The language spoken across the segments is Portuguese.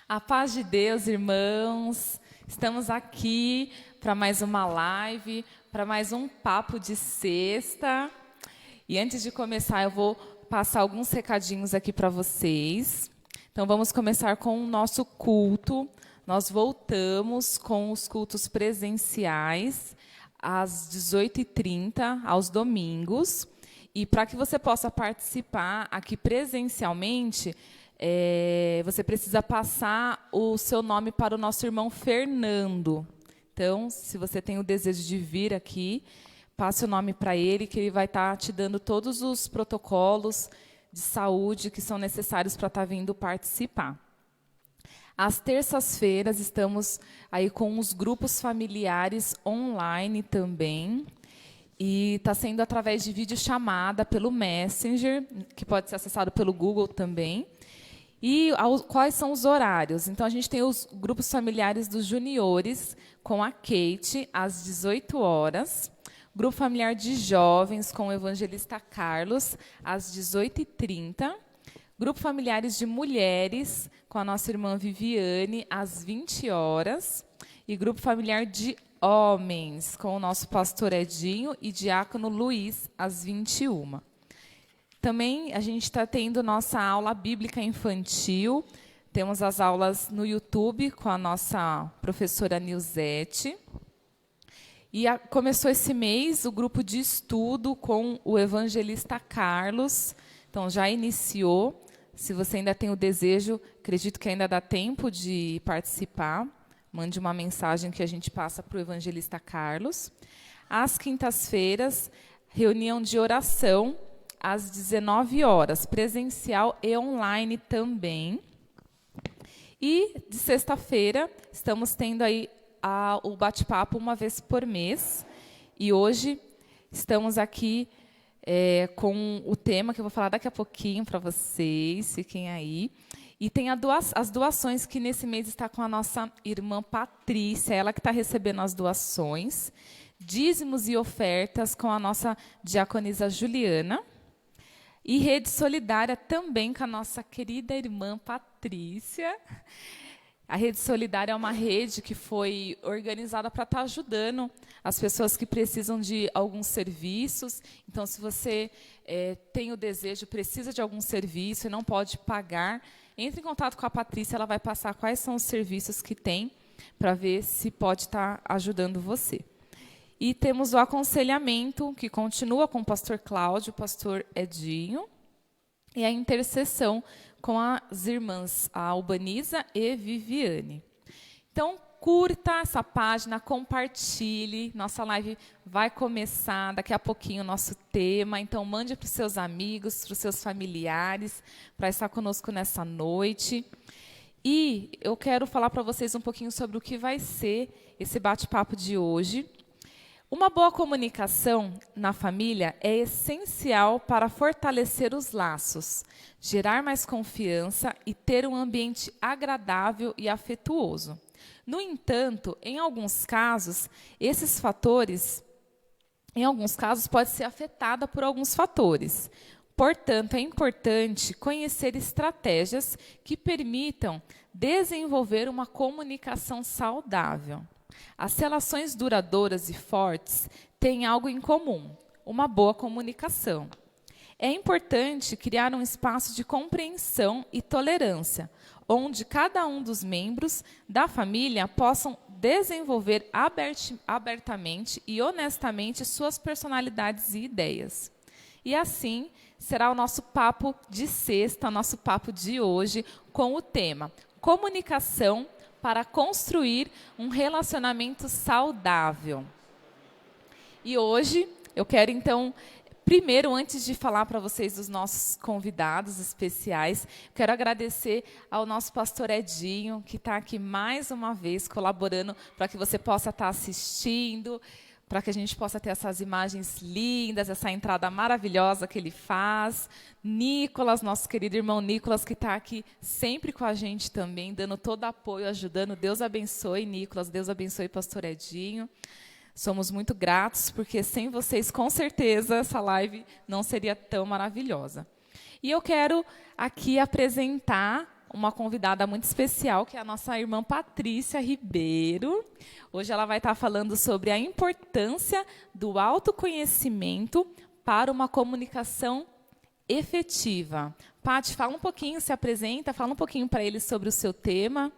A paz de Deus, irmãos. Estamos aqui para mais uma live, para mais um papo de sexta. E antes de começar, eu vou passar alguns recadinhos aqui para vocês. Então, vamos começar com o nosso culto. Nós voltamos com os cultos presenciais às 18h30, aos domingos. E para que você possa participar aqui presencialmente, você precisa passar o seu nome para o nosso irmão Fernando. Então, se você tem o desejo de vir aqui, passe o nome para ele, que ele vai estar te dando todos os protocolos de saúde que são necessários para estar vindo participar. Às terças-feiras, estamos aí com os grupos familiares online também. E está sendo através de videochamada pelo Messenger, que pode ser acessado pelo Google também. E quais são os horários? Então, a gente tem os grupos familiares dos juniores, com a Kate, às 18 horas. Grupo familiar de jovens, com o evangelista Carlos, às 18h30. Grupo familiares de mulheres, com a nossa irmã Viviane, às 20 horas. E grupo familiar de homens, com o nosso pastor Edinho e diácono Luiz, às 21h. Também a gente está tendo nossa aula bíblica infantil. Temos as aulas no YouTube com a nossa professora Nilzete. E começou esse mês o grupo de estudo com o evangelista Carlos. Então, já iniciou. Se você ainda tem o desejo, acredito que ainda dá tempo de participar. Mande uma mensagem que a gente passa para o evangelista Carlos. Às quintas-feiras, reunião de oração, às 19 horas, presencial e online também. E, de sexta-feira, estamos tendo aí o bate-papo uma vez por mês. E hoje estamos aqui com o tema que eu vou falar daqui a pouquinho para vocês, fiquem aí. E tem as doações, que nesse mês está com a nossa irmã Patrícia, ela que está recebendo as doações. Dízimos e ofertas com a nossa diaconisa Juliana. E rede solidária também com a nossa querida irmã Patrícia. A Rede Solidária é uma rede que foi organizada para estar ajudando as pessoas que precisam de alguns serviços. Então, se você tem o desejo, precisa de algum serviço e não pode pagar, entre em contato com a Patrícia, ela vai passar quais são os serviços que tem, para ver se pode estar ajudando você. E temos o aconselhamento, que continua com o pastor Cláudio, o pastor Edinho, e a intercessão com as irmãs Albaniza e Viviane. Então, curta essa página, compartilhe. Nossa live vai começar daqui a pouquinho o nosso tema. Então, mande para os seus amigos, para os seus familiares, para estar conosco nessa noite. E eu quero falar para vocês um pouquinho sobre o que vai ser esse bate-papo de hoje. Uma boa comunicação na família é essencial para fortalecer os laços, gerar mais confiança e ter um ambiente agradável e afetuoso. No entanto, em alguns casos, esses fatores, pode ser afetada por alguns fatores. Portanto, é importante conhecer estratégias que permitam desenvolver uma comunicação saudável. As relações duradouras e fortes têm algo em comum: uma boa comunicação. É importante criar um espaço de compreensão e tolerância, onde cada um dos membros da família possam desenvolver abertamente e honestamente suas personalidades e ideias. E assim será o nosso papo de sexta, nosso papo de hoje, com o tema Comunicação para construir um relacionamento saudável. E hoje eu quero, então, primeiro, antes de falar para vocês dos nossos convidados especiais, quero agradecer ao nosso pastor Edinho, que está aqui mais uma vez colaborando para que você possa estar assistindo, para que a gente possa ter essas imagens lindas, essa entrada maravilhosa que ele faz. Nicolas, nosso querido irmão Nicolas, que está aqui sempre com a gente também, dando todo apoio, ajudando. Deus abençoe, Nicolas, Deus abençoe, pastor Edinho. Somos muito gratos, porque sem vocês, com certeza, essa live não seria tão maravilhosa. E eu quero aqui apresentar uma convidada muito especial, que é a nossa irmã Patrícia Ribeiro. Hoje ela vai estar falando sobre a importância do autoconhecimento para uma comunicação efetiva. Paty, fala um pouquinho, se apresenta, fala um pouquinho para eles sobre o seu tema.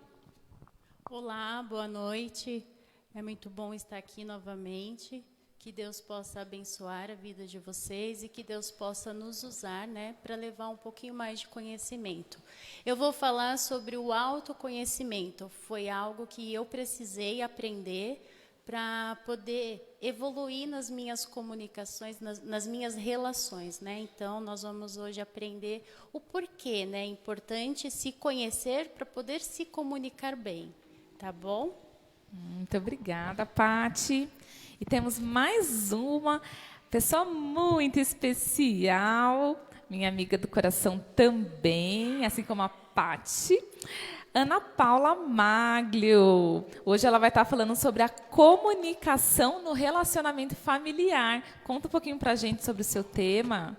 Olá, boa noite. É muito bom estar aqui novamente. Que Deus possa abençoar a vida de vocês e que Deus possa nos usar, para levar um pouquinho mais de conhecimento. Eu vou falar sobre o autoconhecimento. Foi algo que eu precisei aprender para poder evoluir nas minhas comunicações, nas minhas relações, Então, nós vamos hoje aprender o porquê, É importante se conhecer para poder se comunicar bem, tá bom? Muito obrigada, Paty. E temos mais uma pessoa muito especial, minha amiga do coração também, assim como a Paty, Ana Paula Maglio. Hoje ela vai estar falando sobre a comunicação no relacionamento familiar. Conta um pouquinho para a gente sobre o seu tema.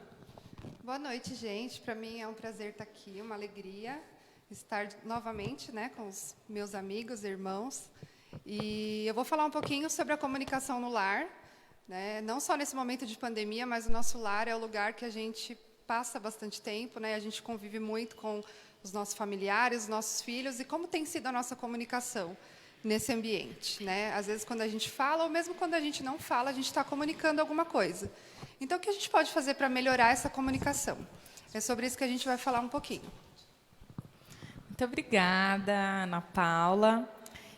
Boa noite, gente. Para mim é um prazer estar aqui, uma alegria estar novamente, com os meus amigos, irmãos. E eu vou falar um pouquinho sobre a comunicação no lar, não só nesse momento de pandemia, mas o nosso lar é o lugar que a gente passa bastante tempo, A gente convive muito com os nossos familiares, os nossos filhos, e como tem sido a nossa comunicação nesse ambiente, Às vezes, quando a gente fala, ou mesmo quando a gente não fala, a gente está comunicando alguma coisa. Então, o que a gente pode fazer para melhorar essa comunicação? É sobre isso que a gente vai falar um pouquinho. Muito obrigada, Ana Paula.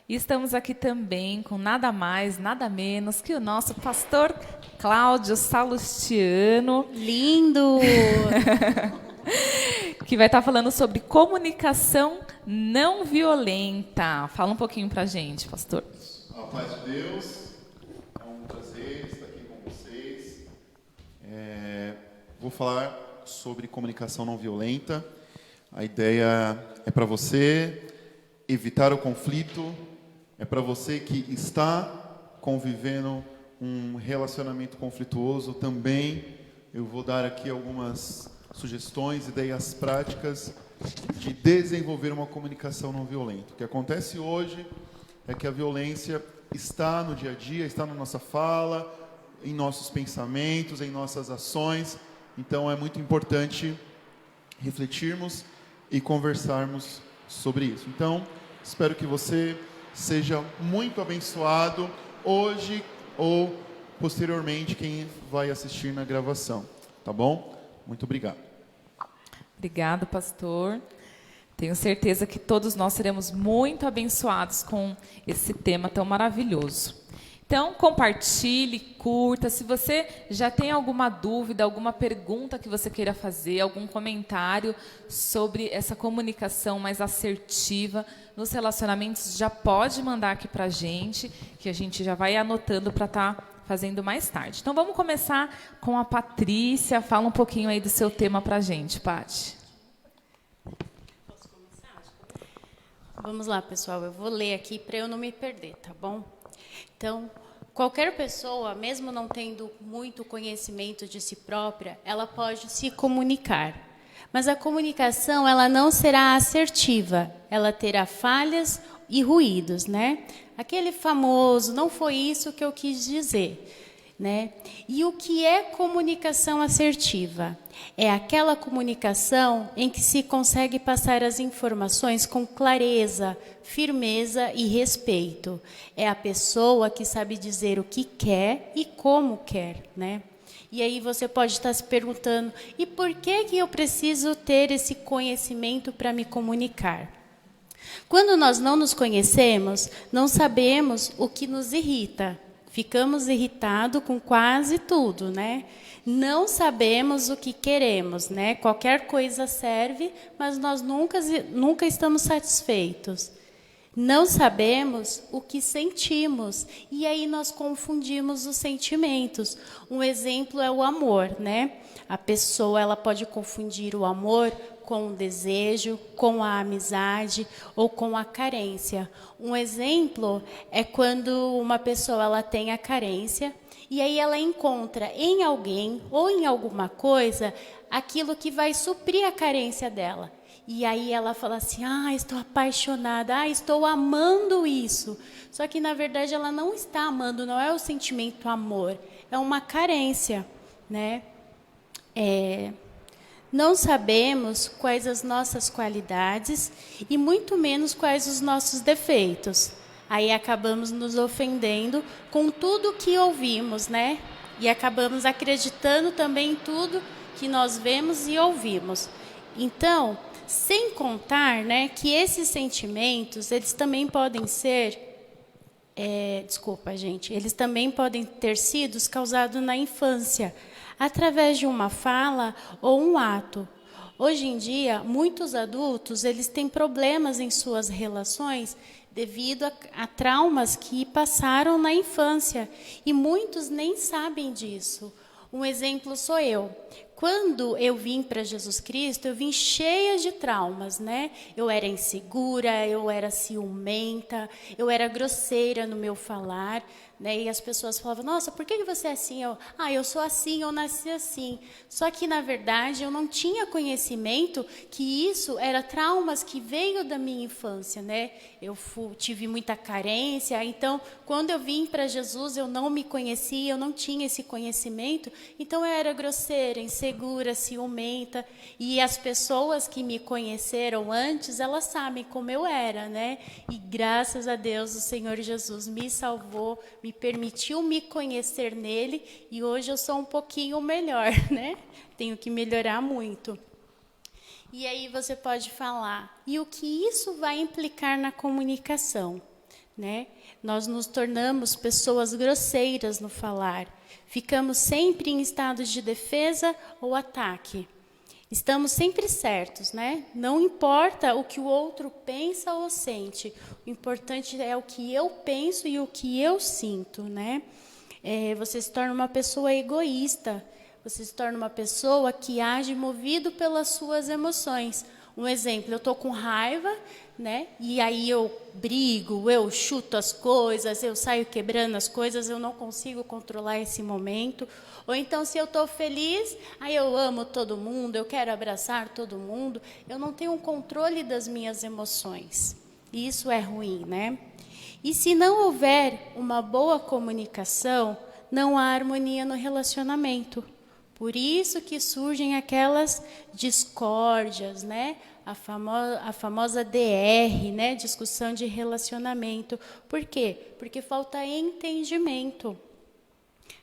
E estamos aqui também com nada mais, nada menos que o nosso pastor Cláudio Salustiano. Lindo! Que vai estar falando sobre comunicação não violenta. Fala um pouquinho para a gente, pastor. A paz de Deus, é um prazer estar aqui com vocês. Vou falar sobre comunicação não violenta. A ideia é para você evitar o conflito, é para você que está convivendo um relacionamento conflituoso também. Eu vou dar aqui algumas sugestões, ideias práticas de desenvolver uma comunicação não violenta. O que acontece hoje é que a violência está no dia a dia, está na nossa fala, em nossos pensamentos, em nossas ações. Então, é muito importante refletirmos e conversarmos sobre isso. Então, espero que você seja muito abençoado hoje ou posteriormente quem vai assistir na gravação. Tá bom? Muito obrigado. Obrigado, pastor. Tenho certeza que todos nós seremos muito abençoados com esse tema tão maravilhoso. Então, compartilhe, curta. Se você já tem alguma dúvida, alguma pergunta que você queira fazer, algum comentário sobre essa comunicação mais assertiva nos relacionamentos, já pode mandar aqui para a gente, que a gente já vai anotando para estar fazendo mais tarde. Então, vamos começar com a Patrícia. Fala um pouquinho aí do seu tema para a gente, Paty. Posso começar? Vamos lá, pessoal. Eu vou ler aqui para eu não me perder, tá bom? Então, qualquer pessoa, mesmo não tendo muito conhecimento de si própria, ela pode se comunicar. Mas a comunicação, ela não será assertiva. Ela terá falhas e ruídos, Aquele famoso, não foi isso que eu quis dizer, E o que é comunicação assertiva? É aquela comunicação em que se consegue passar as informações com clareza, firmeza e respeito. É a pessoa que sabe dizer o que quer e como quer, E aí você pode estar se perguntando, e por que eu preciso ter esse conhecimento para me comunicar? Quando nós não nos conhecemos, não sabemos o que nos irrita. Ficamos irritados com quase tudo, Não sabemos o que queremos, Qualquer coisa serve, mas nós nunca estamos satisfeitos. Não sabemos o que sentimos, e aí nós confundimos os sentimentos. Um exemplo é o amor, A pessoa ela pode confundir o amor com o desejo, com a amizade ou com a carência. Um exemplo é quando uma pessoa ela tem a carência e aí ela encontra em alguém ou em alguma coisa aquilo que vai suprir a carência dela. E aí ela fala assim, estou apaixonada, estou amando isso. Só que, na verdade, ela não está amando, não é o sentimento amor, é uma carência, né? Não sabemos quais as nossas qualidades e muito menos quais os nossos defeitos. Aí acabamos nos ofendendo com tudo que ouvimos, né? E acabamos acreditando também em tudo que nós vemos e ouvimos. Então, sem contar, né, que esses sentimentos, eles também podem ser, eles também podem ter sido causados na infância, através de uma fala ou um ato. Hoje em dia, muitos adultos, eles têm problemas em suas relações devido a traumas que passaram na infância, e muitos nem sabem disso. Um exemplo sou eu. Quando eu vim para Jesus Cristo, eu vim cheia de traumas, né? Eu era insegura, eu era ciumenta, eu era grosseira no meu falar, né? E as pessoas falavam, nossa, por que você é assim? Eu sou assim, eu nasci assim. Só que, na verdade, eu não tinha conhecimento que isso era traumas que veio da minha infância, né? Eu tive muita carência, então, quando eu vim para Jesus, eu não me conhecia, eu não tinha esse conhecimento, então eu era grosseira, insegura, ciumenta, e as pessoas que me conheceram antes, elas sabem como eu era, né? E graças a Deus, o Senhor Jesus me salvou, me permitiu me conhecer nele, e hoje eu sou um pouquinho melhor, né? Tenho que melhorar muito. E aí você pode falar, e o que isso vai implicar na comunicação, né? Nós nos tornamos pessoas grosseiras no falar, ficamos sempre em estados de defesa ou ataque. Estamos sempre certos, né? Não importa o que o outro pensa ou sente, o importante é o que eu penso e o que eu sinto, né? Você se torna uma pessoa egoísta, você se torna uma pessoa que age movido pelas suas emoções. Um exemplo, eu estou com raiva, né? E aí eu brigo, eu chuto as coisas, eu saio quebrando as coisas, eu não consigo controlar esse momento. Ou então, se eu estou feliz, aí eu amo todo mundo, eu quero abraçar todo mundo. Eu não tenho um controle das minhas emoções. E isso é ruim, né? E se não houver uma boa comunicação, não há harmonia no relacionamento. Por isso que surgem aquelas discórdias, né? A famosa DR, né? Discussão de relacionamento. Por quê? Porque falta entendimento.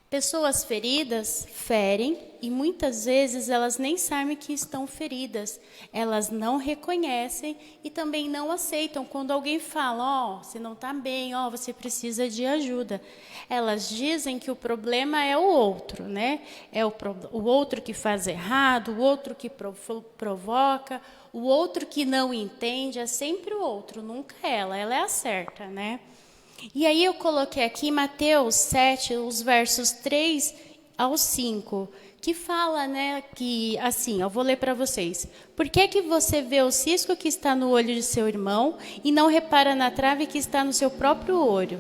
Pessoas feridas ferem e muitas vezes elas nem sabem que estão feridas. Elas não reconhecem e também não aceitam quando alguém fala, você não está bem, você precisa de ajuda. Elas dizem que o problema é o outro, né? É o outro que faz errado, o outro que provoca, o outro que não entende, é sempre o outro, nunca ela é a certa, né? E aí eu coloquei aqui Mateus 7, os versos 3 ao 5, que fala, né, que assim, eu vou ler para vocês. Por que você vê o cisco que está no olho de seu irmão e não repara na trave que está no seu próprio olho?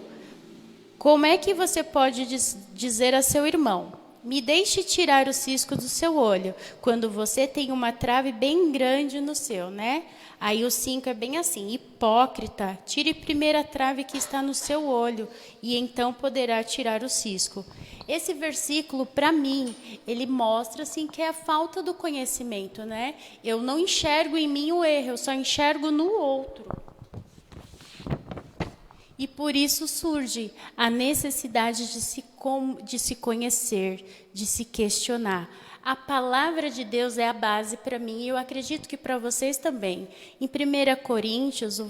Como é que você pode dizer a seu irmão, me deixe tirar o cisco do seu olho, quando você tem uma trave bem grande no seu, né? Aí o 5 é bem assim, hipócrita, tire primeiro a trave que está no seu olho, e então poderá tirar o cisco. Esse versículo, para mim, ele mostra assim, que é a falta do conhecimento, né? Eu não enxergo em mim o erro, eu só enxergo no outro. E por isso surge a necessidade de se conhecer, de se questionar. A palavra de Deus é a base para mim e eu acredito que para vocês também. Em 1 Coríntios, o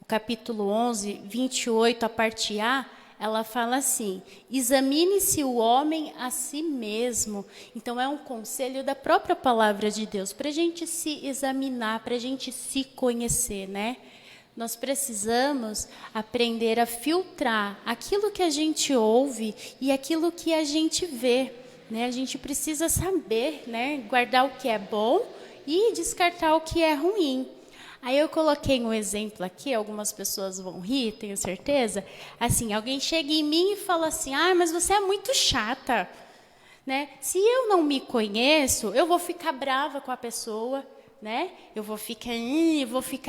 capítulo 11, 28, a parte A, ela fala assim, examine-se o homem a si mesmo. Então é um conselho da própria palavra de Deus, para a gente se examinar, para a gente se conhecer, né? Nós precisamos aprender a filtrar aquilo que a gente ouve e aquilo que a gente vê. Né? A gente precisa saber, né? Guardar o que é bom e descartar o que é ruim. Aí eu coloquei um exemplo aqui, algumas pessoas vão rir, tenho certeza. Assim, alguém chega em mim e fala assim, mas você é muito chata. Né? Se eu não me conheço, eu vou ficar brava com a pessoa, né? Eu vou ficar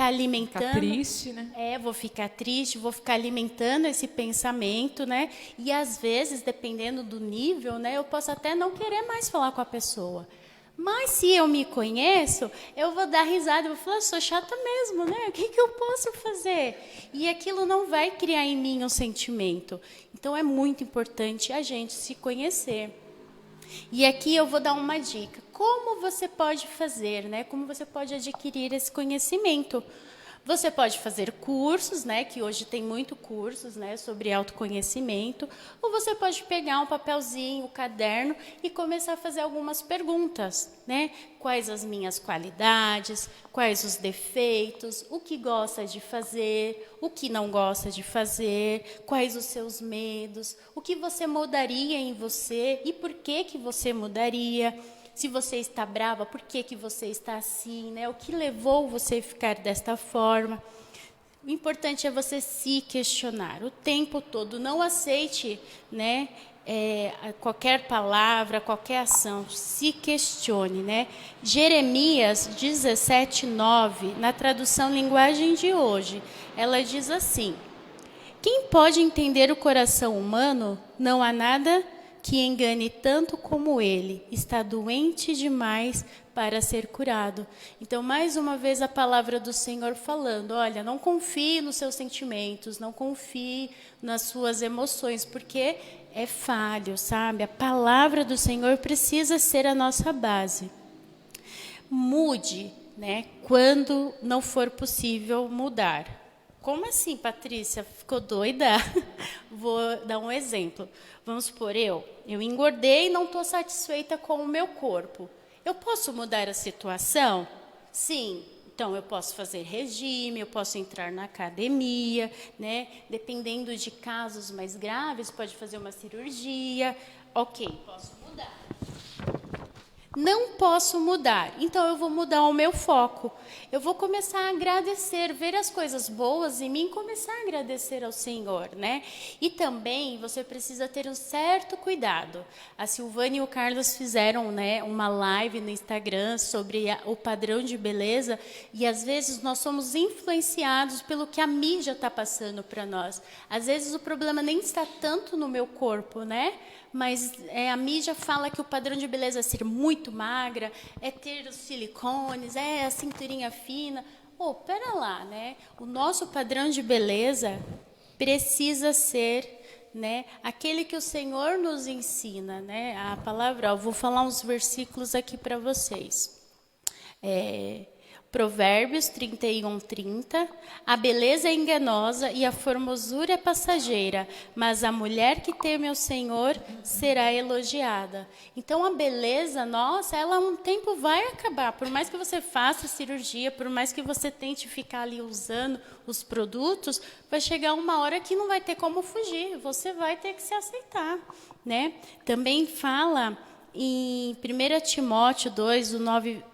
alimentando. Ficar triste, né? Vou ficar triste, vou ficar alimentando esse pensamento, né? E às vezes, dependendo do nível, né, eu posso até não querer mais falar com a pessoa. Mas se eu me conheço, eu vou dar risada, eu vou falar, sou chata mesmo, né? O que eu posso fazer? E aquilo não vai criar em mim um sentimento. Então é muito importante a gente se conhecer. E aqui eu vou dar uma dica. Como você pode fazer, né? Como você pode adquirir esse conhecimento? Você pode fazer cursos, né, que hoje tem muito cursos, né, sobre autoconhecimento, ou você pode pegar um papelzinho, um caderno e começar a fazer algumas perguntas, né? Quais as minhas qualidades, quais os defeitos, o que gosta de fazer, o que não gosta de fazer, quais os seus medos, o que você mudaria em você e por que você mudaria. Se você está brava, por que você está assim, né? O que levou você a ficar desta forma? O importante é você se questionar o tempo todo. Não aceite, né, qualquer palavra, qualquer ação. Se questione, né? Jeremias 17:9, na tradução linguagem de hoje, ela diz assim: quem pode entender o coração humano? Não há nada que engane tanto como ele, está doente demais para ser curado. Então, mais uma vez, a palavra do Senhor falando, olha, não confie nos seus sentimentos, não confie nas suas emoções, porque é falho, sabe? A palavra do Senhor precisa ser a nossa base. Mude, né, quando não for possível mudar. Como assim, Patrícia? Ficou doida? Vou dar um exemplo. Vamos supor, eu engordei e não estou satisfeita com o meu corpo. Eu posso mudar a situação? Sim. Então, eu posso fazer regime, eu posso entrar na academia, né? Dependendo de casos mais graves, pode fazer uma cirurgia. Ok, posso mudar. Não posso mudar, então eu vou mudar o meu foco. Eu vou começar a agradecer, ver as coisas boas em mim e começar a agradecer ao Senhor, né? E também você precisa ter um certo cuidado. A Silvana e o Carlos fizeram, né, uma live no Instagram sobre o padrão de beleza e às vezes nós somos influenciados pelo que a mídia está passando para nós. Às vezes o problema nem está tanto no meu corpo, né? Mas a mídia fala que o padrão de beleza é ser muito magra, é ter os silicones, é a cinturinha fina. Pera lá, né? O nosso padrão de beleza precisa ser, né, aquele que o Senhor nos ensina, né? A palavra, eu vou falar uns versículos aqui para vocês. Provérbios 31:30, a beleza é enganosa e a formosura é passageira, mas a mulher que teme ao Senhor será elogiada. Então a beleza, nossa, ela um tempo vai acabar, por mais que você faça cirurgia, por mais que você tente ficar ali usando os produtos, vai chegar uma hora que não vai ter como fugir, você vai ter que se aceitar, né? Também fala em 1 Timóteo 2,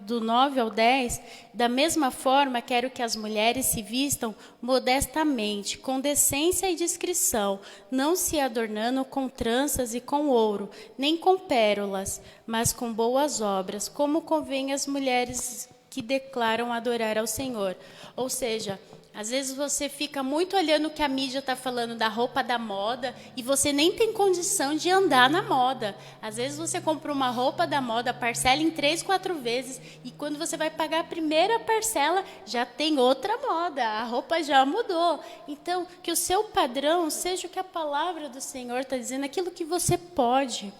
do 9 ao 10, da mesma forma, quero que as mulheres se vistam modestamente, com decência e discrição, não se adornando com tranças e com ouro, nem com pérolas, mas com boas obras, como convém às mulheres que declaram adorar ao Senhor. Ou seja, às vezes você fica muito olhando o que a mídia está falando da roupa da moda e você nem tem condição de andar na moda. Às vezes você compra uma roupa da moda, parcela em 3, 4 vezes e quando você vai pagar a primeira parcela, já tem outra moda, a roupa já mudou. Então, que o seu padrão seja o que a palavra do Senhor está dizendo, aquilo que você pode,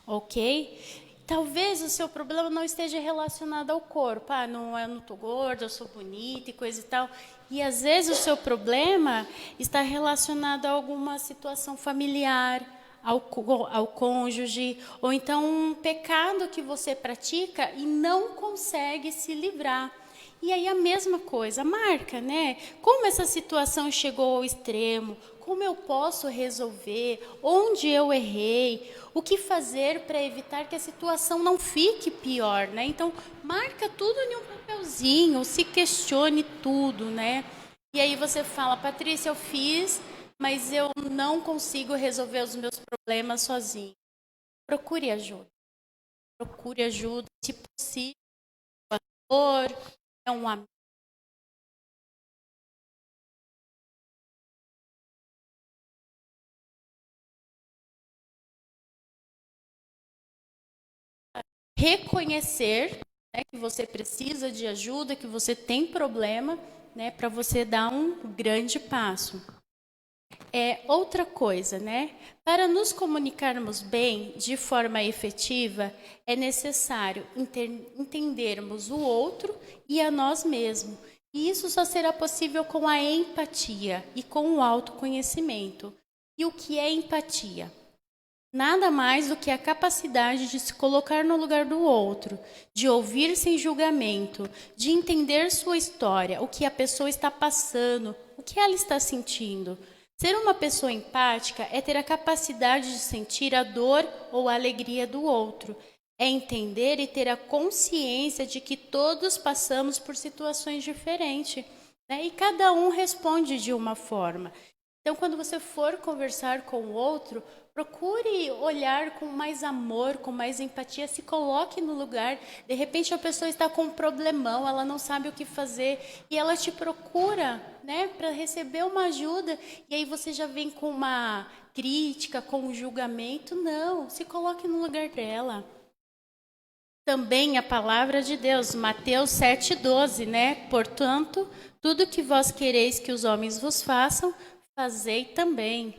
ok? Talvez o seu problema não esteja relacionado ao corpo. Eu não estou gorda, eu sou bonita e coisa e tal. E, às vezes, o seu problema está relacionado a alguma situação familiar, ao cônjuge, ou então um pecado que você pratica e não consegue se livrar. E aí a mesma coisa, marca, né? Como essa situação chegou ao extremo? Como eu posso resolver? Onde eu errei? O que fazer para evitar que a situação não fique pior, né? Então, marca tudo em um papelzinho, se questione tudo, né? E aí você fala, Patrícia, eu fiz, mas eu não consigo resolver os meus problemas sozinho. Procure ajuda. Procure ajuda, se possível. é um amigo. Reconhecer, né, que você precisa de ajuda, que você tem problema, né, para você dar um grande passo. Outra coisa, né? Para nos comunicarmos bem, de forma efetiva, é necessário entendermos o outro e a nós mesmos. E isso só será possível com a empatia e com o autoconhecimento. E o que é empatia? Nada mais do que a capacidade de se colocar no lugar do outro, de ouvir sem julgamento, de entender sua história, o que a pessoa está passando, o que ela está sentindo. Ser uma pessoa empática é ter a capacidade de sentir a dor ou a alegria do outro. É entender e ter a consciência de que todos passamos por situações diferentes, né? E cada um responde de uma forma. Então, quando você for conversar com o outro, procure olhar com mais amor, com mais empatia, se coloque no lugar. De repente a pessoa está com um problemão, ela não sabe o que fazer e ela te procura, né, para receber uma ajuda. E aí você já vem com uma crítica, com um julgamento. Não, se coloque no lugar dela. Também a palavra de Deus, Mateus 7,12, né? Portanto, tudo que vós quereis que os homens vos façam, fazei também.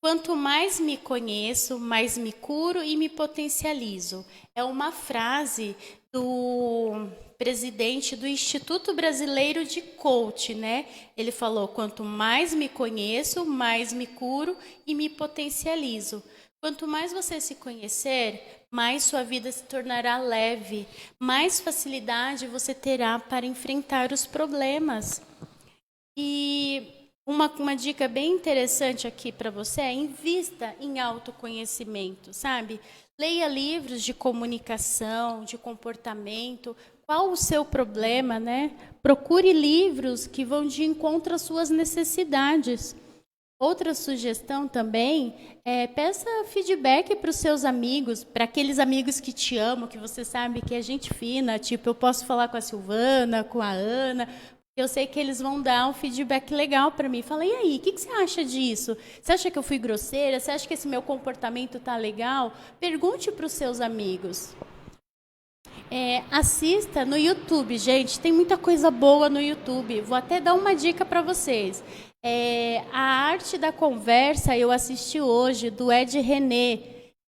Quanto mais me conheço, mais me curo e me potencializo. É uma frase do presidente do Instituto Brasileiro de Coach, né? Ele falou: quanto mais me conheço, mais me curo e me potencializo. Quanto mais você se conhecer, mais sua vida se tornará leve, mais facilidade você terá para enfrentar os problemas. E uma dica bem interessante aqui para você é: invista em autoconhecimento, sabe? Leia livros de comunicação, de comportamento. Qual o seu problema, né? Procure livros que vão de encontro às suas necessidades. Outra sugestão também é: peça feedback para os seus amigos, para aqueles amigos que te amam, que você sabe que é gente fina. Tipo, eu posso falar com a Silvana, com a Ana. Eu sei que eles vão dar um feedback legal para mim. Fala: e aí, o que você acha disso? Você acha que eu fui grosseira? Você acha que esse meu comportamento está legal? Pergunte para os seus amigos. Assista no YouTube, gente. Tem muita coisa boa no YouTube. Vou até dar uma dica para vocês. A Arte da Conversa eu assisti hoje, do Ed René.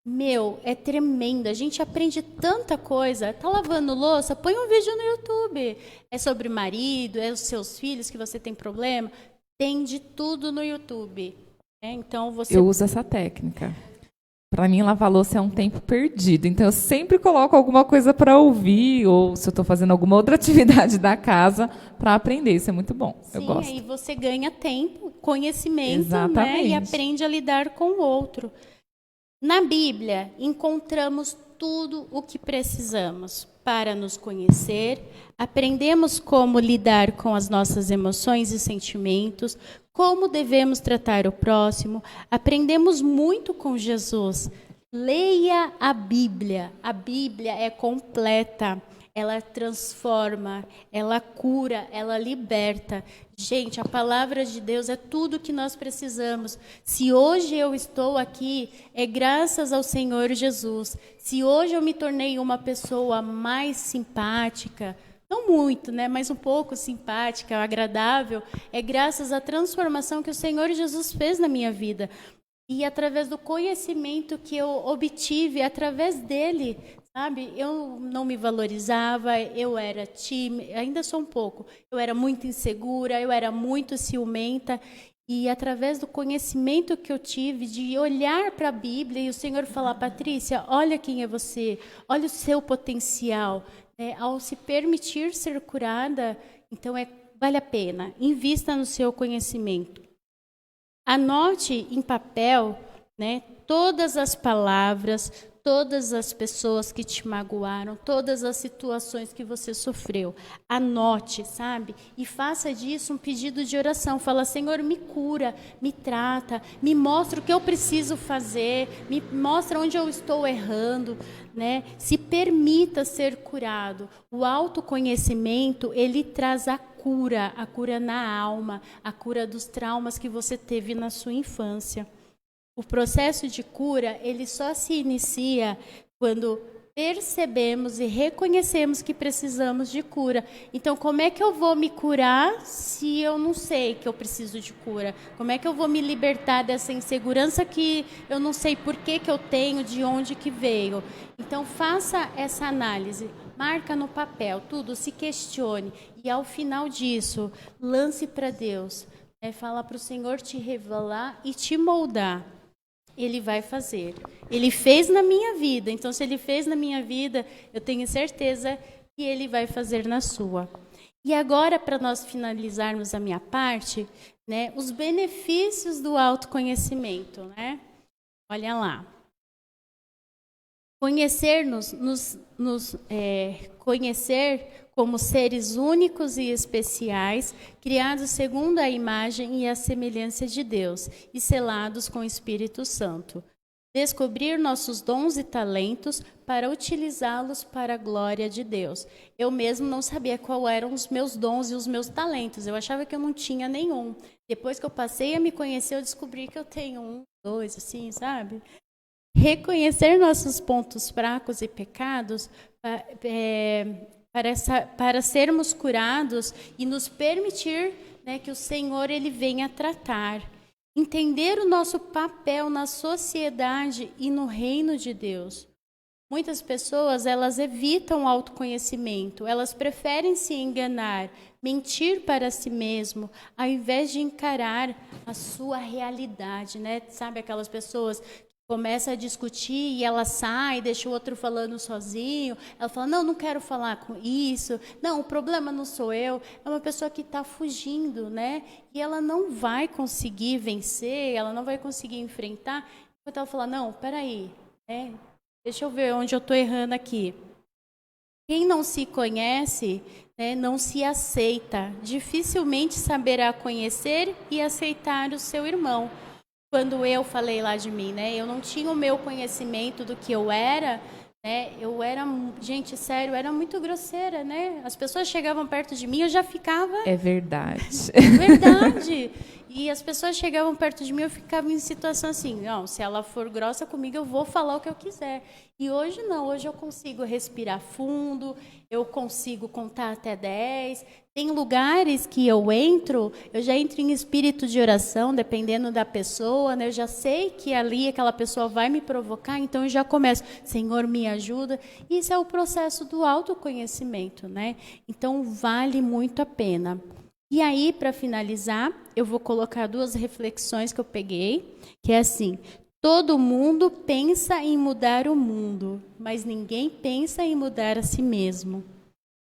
Meu, é tremendo. A gente aprende tanta coisa. Tá lavando louça? Põe um vídeo no YouTube. É sobre marido, é os seus filhos que você tem problema. Tem de tudo no YouTube. Então você... Eu uso essa técnica. Para mim, lavar louça é um tempo perdido. Então, eu sempre coloco alguma coisa para ouvir, ou se eu estou fazendo alguma outra atividade da casa, para aprender. Isso é muito bom. Sim, eu gosto. Aí você ganha tempo, conhecimento, exatamente, né? E aprende a lidar com o outro. Na Bíblia, encontramos tudo o que precisamos para nos conhecer, aprendemos como lidar com as nossas emoções e sentimentos, como devemos tratar o próximo, aprendemos muito com Jesus. Leia a Bíblia é completa. Ela transforma, ela cura, ela liberta. Gente, a palavra de Deus é tudo que nós precisamos. Se hoje eu estou aqui, é graças ao Senhor Jesus. Se hoje eu me tornei uma pessoa mais simpática, não muito, né, mas um pouco simpática, agradável, é graças à transformação que o Senhor Jesus fez na minha vida. E através do conhecimento que eu obtive através dele, sabe? Eu não me valorizava, eu era tímida, ainda sou um pouco. Eu era muito insegura, eu era muito ciumenta. E através do conhecimento que eu tive, de olhar para a Bíblia e o Senhor falar: Patrícia, olha quem é você, olha o seu potencial. Ao se permitir ser curada, então vale a pena, invista no seu conhecimento. Anote em papel, né, todas as palavras, todas as pessoas que te magoaram, todas as situações que você sofreu. Anote, sabe? E faça disso um pedido de oração. Fala, Senhor, me cura, me trata, me mostra o que eu preciso fazer, me mostra onde eu estou errando, né? Se permita ser curado. O autoconhecimento, ele traz a cura na alma, a cura dos traumas que você teve na sua infância. O processo de cura, ele só se inicia quando percebemos e reconhecemos que precisamos de cura. Então, como é que eu vou me curar se eu não sei que eu preciso de cura? Como é que eu vou me libertar dessa insegurança que eu não sei por que eu tenho, de onde que veio? Então, faça essa análise. Marca no papel tudo, se questione. E, ao final disso, lance para Deus. Fala para o Senhor te revelar e te moldar. Ele vai fazer. Ele fez na minha vida. Então, se ele fez na minha vida, eu tenho certeza que ele vai fazer na sua. E agora, para nós finalizarmos a minha parte, né, os benefícios do autoconhecimento, né? Olha lá. Conhecer-nos, conhecer como seres únicos e especiais, criados segundo a imagem e a semelhança de Deus e selados com o Espírito Santo. Descobrir nossos dons e talentos para utilizá-los para a glória de Deus. Eu mesmo não sabia quais eram os meus dons e os meus talentos. Eu achava que eu não tinha nenhum. Depois que eu passei a me conhecer, eu descobri que eu tenho 1, 2, assim, sabe? Reconhecer nossos pontos fracos e pecados para sermos curados e nos permitir, né, que o Senhor ele venha tratar. Entender o nosso papel na sociedade e no reino de Deus. Muitas pessoas, elas evitam o autoconhecimento, elas preferem se enganar, mentir para si mesmo, ao invés de encarar a sua realidade, né? Sabe aquelas pessoas começa a discutir e ela sai, deixa o outro falando sozinho. Ela fala, não quero falar com isso. Não, o problema não sou eu. É uma pessoa que está fugindo, né? E ela não vai conseguir vencer, ela não vai conseguir enfrentar. Enquanto ela fala, não, peraí, deixa eu ver onde eu estou errando aqui. Quem não se conhece, né, não se aceita. Dificilmente saberá conhecer e aceitar o seu irmão. Quando eu falei lá de mim, né? Eu não tinha o meu conhecimento do que eu era, né? Eu era, gente, sério, eu era muito grosseira, né? As pessoas chegavam perto de mim, eu já ficava... É verdade. É verdade. E as pessoas chegavam perto de mim, eu ficava em situação assim, não, se ela for grossa comigo, eu vou falar o que eu quiser. E hoje não, hoje eu consigo respirar fundo, eu consigo contar até 10. Tem lugares que eu já entro em espírito de oração, dependendo da pessoa, né? Eu já sei que ali aquela pessoa vai me provocar, então eu já começo, Senhor, me ajuda. Isso é o processo do autoconhecimento, né? Então, vale muito a pena. E aí, para finalizar, eu vou colocar 2 reflexões que eu peguei, que é assim, todo mundo pensa em mudar o mundo, mas ninguém pensa em mudar a si mesmo.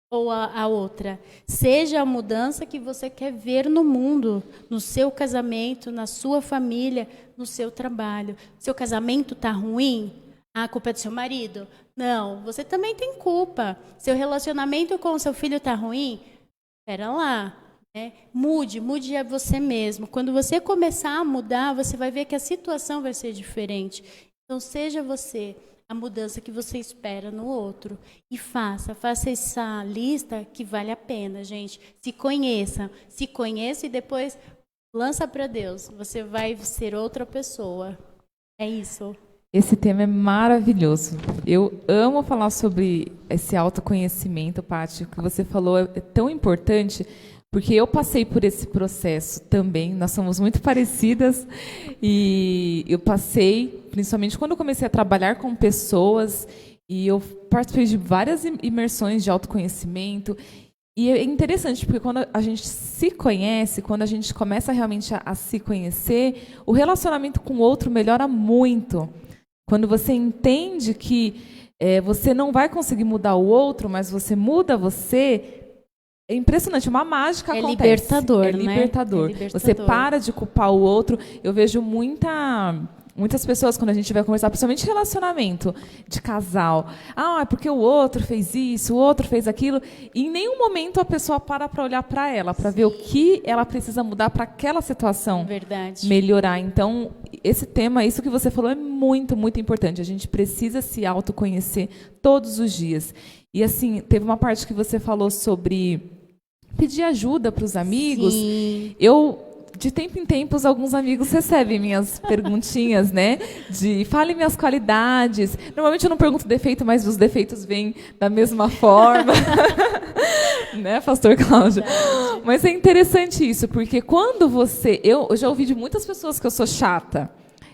Ou a outra, seja a mudança que você quer ver no mundo, no seu casamento, na sua família, no seu trabalho. Seu casamento está ruim? A culpa é do seu marido? Não, você também tem culpa. Seu relacionamento com o seu filho está ruim? Espera lá. Mude a você mesmo. Quando você começar a mudar, você vai ver que a situação vai ser diferente. Então, seja você a mudança que você espera no outro. E faça essa lista que vale a pena, gente. Se conheça e depois lança para Deus. Você vai ser outra pessoa. É isso. Esse tema é maravilhoso. Eu amo falar sobre esse autoconhecimento, Paty. O que você falou é tão importante, porque eu passei por esse processo também. Nós somos muito parecidas e eu passei, principalmente quando eu comecei a trabalhar com pessoas, e eu participei de várias imersões de autoconhecimento. E é interessante, porque quando a gente se conhece, quando a gente começa realmente a se conhecer, o relacionamento com o outro melhora muito. Quando você entende que você não vai conseguir mudar o outro, mas você muda você... É impressionante, uma mágica acontece. Libertador, é libertador. Né? É libertador. Você para de culpar o outro. Eu vejo muita muitas pessoas, quando a gente vai conversar, principalmente relacionamento de casal, é porque o outro fez isso, o outro fez aquilo, e em nenhum momento a pessoa para olhar para ela, para ver o que ela precisa mudar para aquela situação Verdade. melhorar. Então, esse tema, isso que você falou, é muito, muito importante. A gente precisa se autoconhecer todos os dias. E, assim, teve uma parte que você falou sobre pedir ajuda para os amigos. Sim. De tempo em tempos, alguns amigos recebem minhas perguntinhas, né? De fale minhas qualidades. Normalmente eu não pergunto defeito, mas os defeitos vêm da mesma forma. Né, Pastor Cláudio? Mas é interessante isso, porque quando você... Eu já ouvi de muitas pessoas que eu sou chata.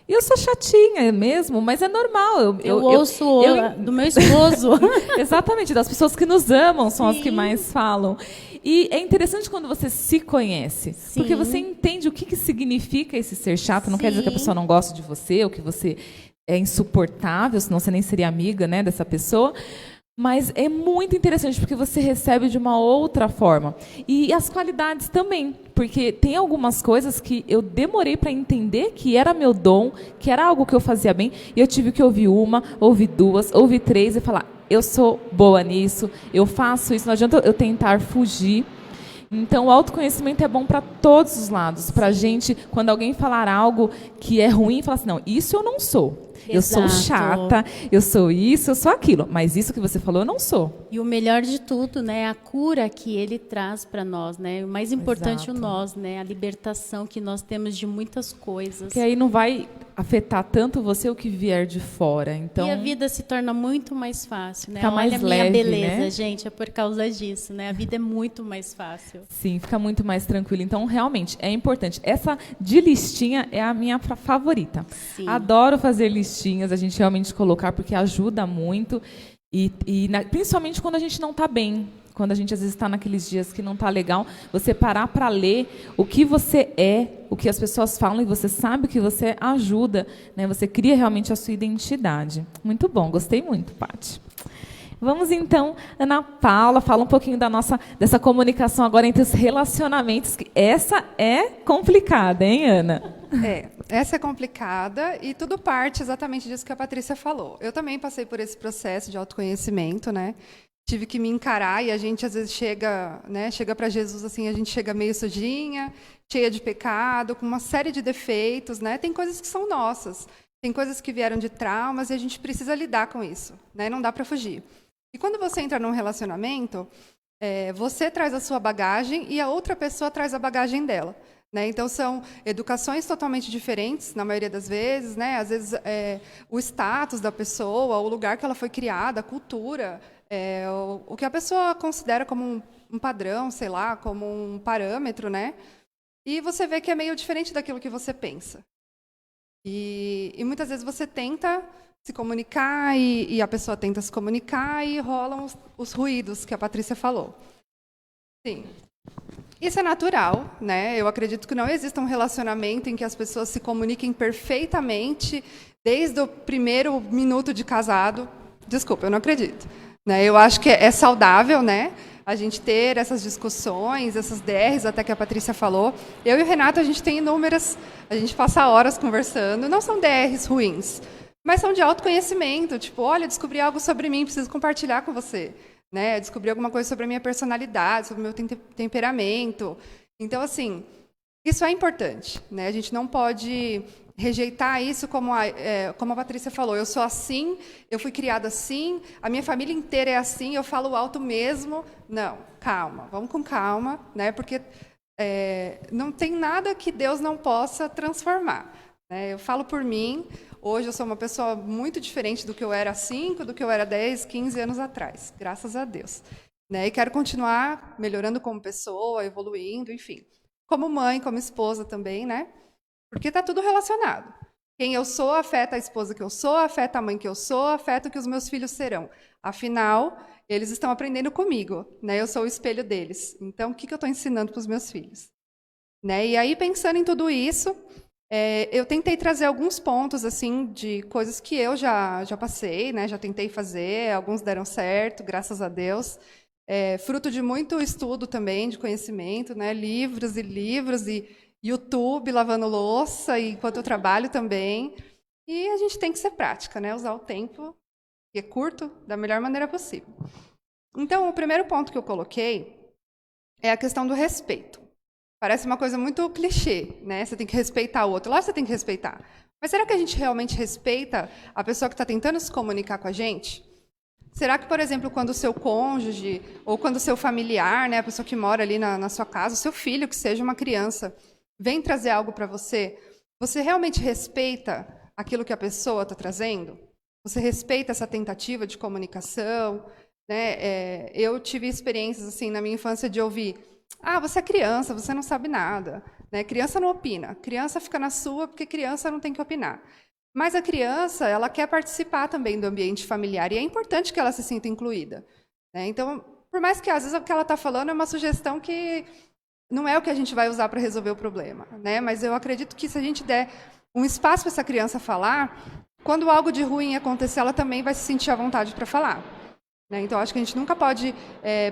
E eu sou chatinha mesmo, mas é normal. Eu ouço do meu esposo. Exatamente, das pessoas que nos amam são Sim. as que mais falam. E é interessante quando você se conhece, Sim. porque você entende o que significa esse ser chato. Não quer dizer que a Sim. pessoa não gosta de você, ou que você é insuportável, senão você nem seria amiga, né, dessa pessoa. Mas é muito interessante, porque você recebe de uma outra forma. E as qualidades também, porque tem algumas coisas que eu demorei para entender que era meu dom, que era algo que eu fazia bem, e eu tive que ouvir uma, ouvir duas, ouvir três e falar, eu sou boa nisso, eu faço isso, não adianta eu tentar fugir. Então, o autoconhecimento é bom para todos os lados. Para a gente, quando alguém falar algo que é ruim, falar assim, não, isso eu não sou. Eu sou Exato. chata, eu sou isso, eu sou aquilo. Mas isso que você falou, eu não sou. E o melhor de tudo, né, a cura que ele traz para nós, né? O mais importante Exato. o nós, né? A libertação que nós temos de muitas coisas. Que aí não vai afetar tanto você o que vier de fora. Então, E a vida se torna muito mais fácil, né? Fica mais Olha a minha leve, beleza, né? gente, é por causa disso, né? A vida é muito mais fácil. sim, fica muito mais tranquilo. Então, realmente, é importante. Essa de listinha é a minha favorita. Sim. Adoro fazer listinhas, a gente realmente colocar, porque ajuda muito. Principalmente quando a gente não está bem. Quando a gente, às vezes, está naqueles dias que não está legal, você parar para ler o que você é, o que as pessoas falam, e você sabe que você ajuda, né? Você cria realmente a sua identidade. Muito bom, gostei muito, Paty. Vamos, então, Ana Paula, fala um pouquinho dessa comunicação agora entre os relacionamentos, que essa é complicada, hein, Ana? Essa é complicada e tudo parte exatamente disso que a Patrícia falou. Eu também passei por esse processo de autoconhecimento, né? Tive que me encarar e a gente às vezes chega para Jesus assim, a gente chega meio sujinha, cheia de pecado, com uma série de defeitos, né? Tem coisas que são nossas, tem coisas que vieram de traumas e a gente precisa lidar com isso, né? Não dá para fugir. E quando você entra num relacionamento, você traz a sua bagagem e a outra pessoa traz a bagagem dela. Né? Então, são educações totalmente diferentes, na maioria das vezes. Né? Às vezes, o status da pessoa, o lugar que ela foi criada, a cultura, o que a pessoa considera como um padrão, sei lá, como um parâmetro. Né? E você vê que é meio diferente daquilo que você pensa. E muitas vezes você tenta se comunicar e a pessoa tenta se comunicar e rolam os ruídos que a Patrícia falou. Sim. Isso é natural, né? Eu acredito que não exista um relacionamento em que as pessoas se comuniquem perfeitamente desde o primeiro minuto de casado. Desculpa, eu não acredito. Né? Eu acho que é saudável, né? A gente ter essas discussões, essas DRs, até que a Patrícia falou. Eu e o Renato, a gente tem inúmeras, a gente passa horas conversando. Não são DRs ruins, mas são de autoconhecimento. Tipo, olha, descobri algo sobre mim, preciso compartilhar com você. Né? Descobrir alguma coisa sobre a minha personalidade, sobre o meu temperamento. Então, assim, isso é importante. Né? A gente não pode rejeitar isso como a Patrícia falou. Eu sou assim, eu fui criada assim, a minha família inteira é assim, eu falo alto mesmo. Não, calma, vamos com calma, né? Porque não tem nada que Deus não possa transformar. Né? Eu falo por mim. Hoje eu sou uma pessoa muito diferente do que eu era há 5, do que eu era 10, 15 anos atrás, graças a Deus. Né? E quero continuar melhorando como pessoa, evoluindo, enfim. Como mãe, como esposa também, né? Porque está tudo relacionado. Quem eu sou afeta a esposa que eu sou, afeta a mãe que eu sou, afeta o que os meus filhos serão. Afinal, eles estão aprendendo comigo, né? Eu sou o espelho deles. Então, o que eu estou ensinando para os meus filhos? Né? E aí, pensando em tudo isso... eu tentei trazer alguns pontos assim de coisas que eu já passei, né? Já tentei fazer, alguns deram certo, graças a Deus. Fruto de muito estudo também, de conhecimento, né? Livros e livros, e YouTube lavando louça, e enquanto eu trabalho também. E a gente tem que ser prática, né? Usar o tempo, que é curto, da melhor maneira possível. Então, o primeiro ponto que eu coloquei é a questão do respeito. Parece uma coisa muito clichê, né? Você tem que respeitar o outro. Lógico que você tem que respeitar. Mas será que a gente realmente respeita a pessoa que está tentando se comunicar com a gente? Será que, por exemplo, quando o seu cônjuge, ou quando o seu familiar, né, a pessoa que mora ali na sua casa, o seu filho, que seja uma criança, vem trazer algo para você, você realmente respeita aquilo que a pessoa está trazendo? Você respeita essa tentativa de comunicação? Né? Eu tive experiências assim na minha infância de ouvir: ah, você é criança, você não sabe nada. Né? Criança não opina. Criança fica na sua porque criança não tem que opinar. Mas a criança, ela quer participar também do ambiente familiar e é importante que ela se sinta incluída. Né? Então, por mais que às vezes o que ela está falando é uma sugestão que não é o que a gente vai usar para resolver o problema. Né? Mas eu acredito que se a gente der um espaço para essa criança falar, quando algo de ruim acontecer, ela também vai se sentir à vontade para falar. Né? Então, acho que a gente nunca pode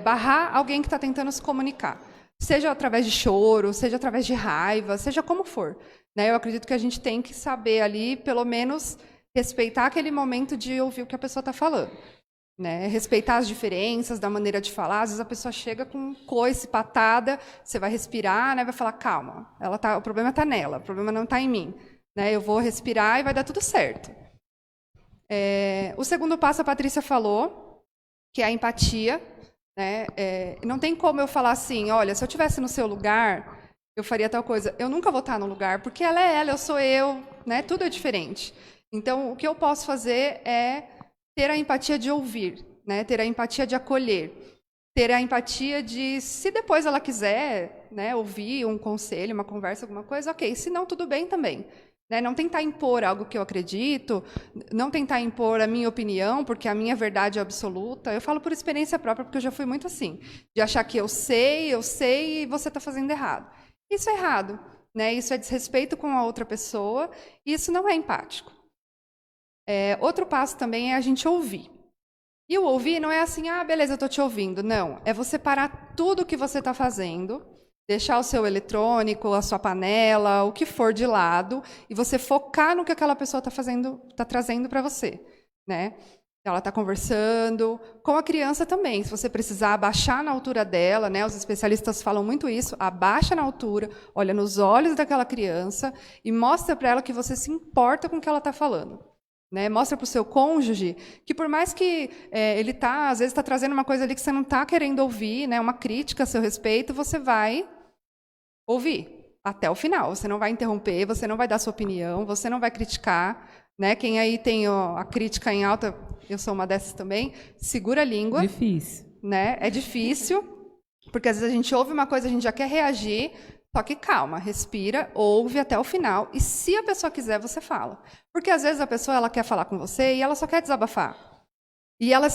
barrar alguém que está tentando se comunicar. Seja através de choro, seja através de raiva, seja como for. Né? Eu acredito que a gente tem que saber ali, pelo menos, respeitar aquele momento de ouvir o que a pessoa está falando. Né? Respeitar as diferenças da maneira de falar. Às vezes a pessoa chega com coice, patada, você vai respirar, né? Vai falar: calma, o problema está nela, o problema não está em mim. Né? Eu vou respirar e vai dar tudo certo. O segundo passo a Patrícia falou, que é a empatia. Né? Não tem como eu falar assim: olha, se eu estivesse no seu lugar, eu faria tal coisa. Eu nunca vou estar no lugar, porque ela é ela, eu sou eu, né? Tudo é diferente. Então, o que eu posso fazer é ter a empatia de ouvir, né? Ter a empatia de acolher, ter a empatia de, se depois ela quiser, né, ouvir um conselho, uma conversa, alguma coisa, ok. Se não, tudo bem também. Né? Não tentar impor algo que eu acredito, não tentar impor a minha opinião, porque a minha verdade é absoluta. Eu falo por experiência própria, porque eu já fui muito assim, de achar que eu sei e você está fazendo errado. Isso é errado. Né? Isso é desrespeito com a outra pessoa, e isso não é empático. Outro passo também é a gente ouvir. E o ouvir não é assim: ah, beleza, eu estou te ouvindo. Não, é você parar tudo o que você está fazendo, deixar o seu eletrônico, a sua panela, o que for de lado, e você focar no que aquela pessoa está trazendo para você. Né? Ela está conversando. Com a criança também, se você precisar abaixar na altura dela, né? Os especialistas falam muito isso: abaixa na altura, olha nos olhos daquela criança e mostra para ela que você se importa com o que ela está falando. Né? Mostra para o seu cônjuge que, por mais que ele às vezes está trazendo uma coisa ali que você não está querendo ouvir, né? Uma crítica a seu respeito, você vai ouvir até o final. Você não vai interromper, você não vai dar sua opinião, você não vai criticar. Né? Quem aí tem a crítica em alta, eu sou uma dessas também, segura a língua. Difícil. Né? É difícil, porque às vezes a gente ouve uma coisa, a gente já quer reagir. Só que calma, respira, ouve até o final. E se a pessoa quiser, você fala. Porque às vezes a pessoa ela quer falar com você e ela só quer desabafar. E ela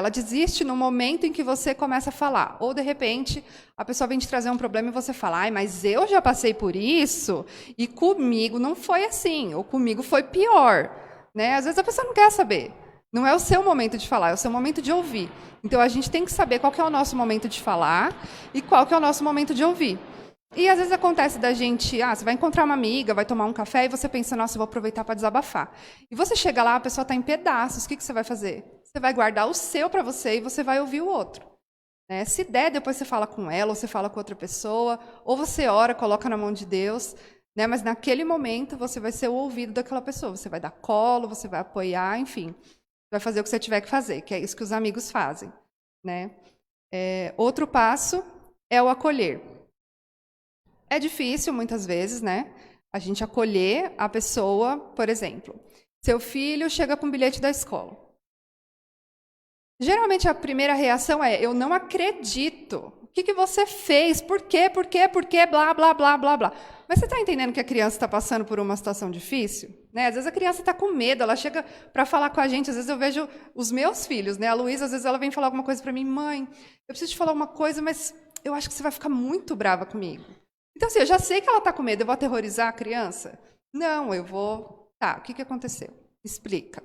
desiste no momento em que você começa a falar. Ou, de repente, a pessoa vem te trazer um problema e você fala: ai, mas eu já passei por isso e comigo não foi assim. Ou comigo foi pior. Né? Às vezes a pessoa não quer saber. Não é o seu momento de falar, é o seu momento de ouvir. Então, a gente tem que saber qual que é o nosso momento de falar e qual que é o nosso momento de ouvir. E, às vezes, acontece da gente... você vai encontrar uma amiga, vai tomar um café e você pensa: nossa, eu vou aproveitar para desabafar. E você chega lá, a pessoa está em pedaços. O que você vai fazer? Você vai guardar o seu para você e você vai ouvir o outro. Né? Se der, depois você fala com ela, ou você fala com outra pessoa, ou você ora, coloca na mão de Deus... Né? Mas, naquele momento, você vai ser o ouvido daquela pessoa. Você vai dar colo, você vai apoiar, enfim... Vai fazer o que você tiver que fazer, que é isso que os amigos fazem. Né? Outro passo é o acolher. É difícil, muitas vezes, né? A gente acolher a pessoa, por exemplo. Seu filho chega com um bilhete da escola. Geralmente, a primeira reação é: eu não acredito. O que você fez? Por quê? Blá, blá, blá, blá, blá. Mas você está entendendo que a criança está passando por uma situação difícil? Né? Às vezes a criança está com medo, ela chega para falar com a gente. Às vezes eu vejo os meus filhos, né? A Luísa, às vezes ela vem falar alguma coisa para mim: mãe, eu preciso te falar uma coisa, mas eu acho que você vai ficar muito brava comigo. Então, assim, eu já sei que ela está com medo, eu vou aterrorizar a criança? Não, eu vou... Tá, o que aconteceu? Explica.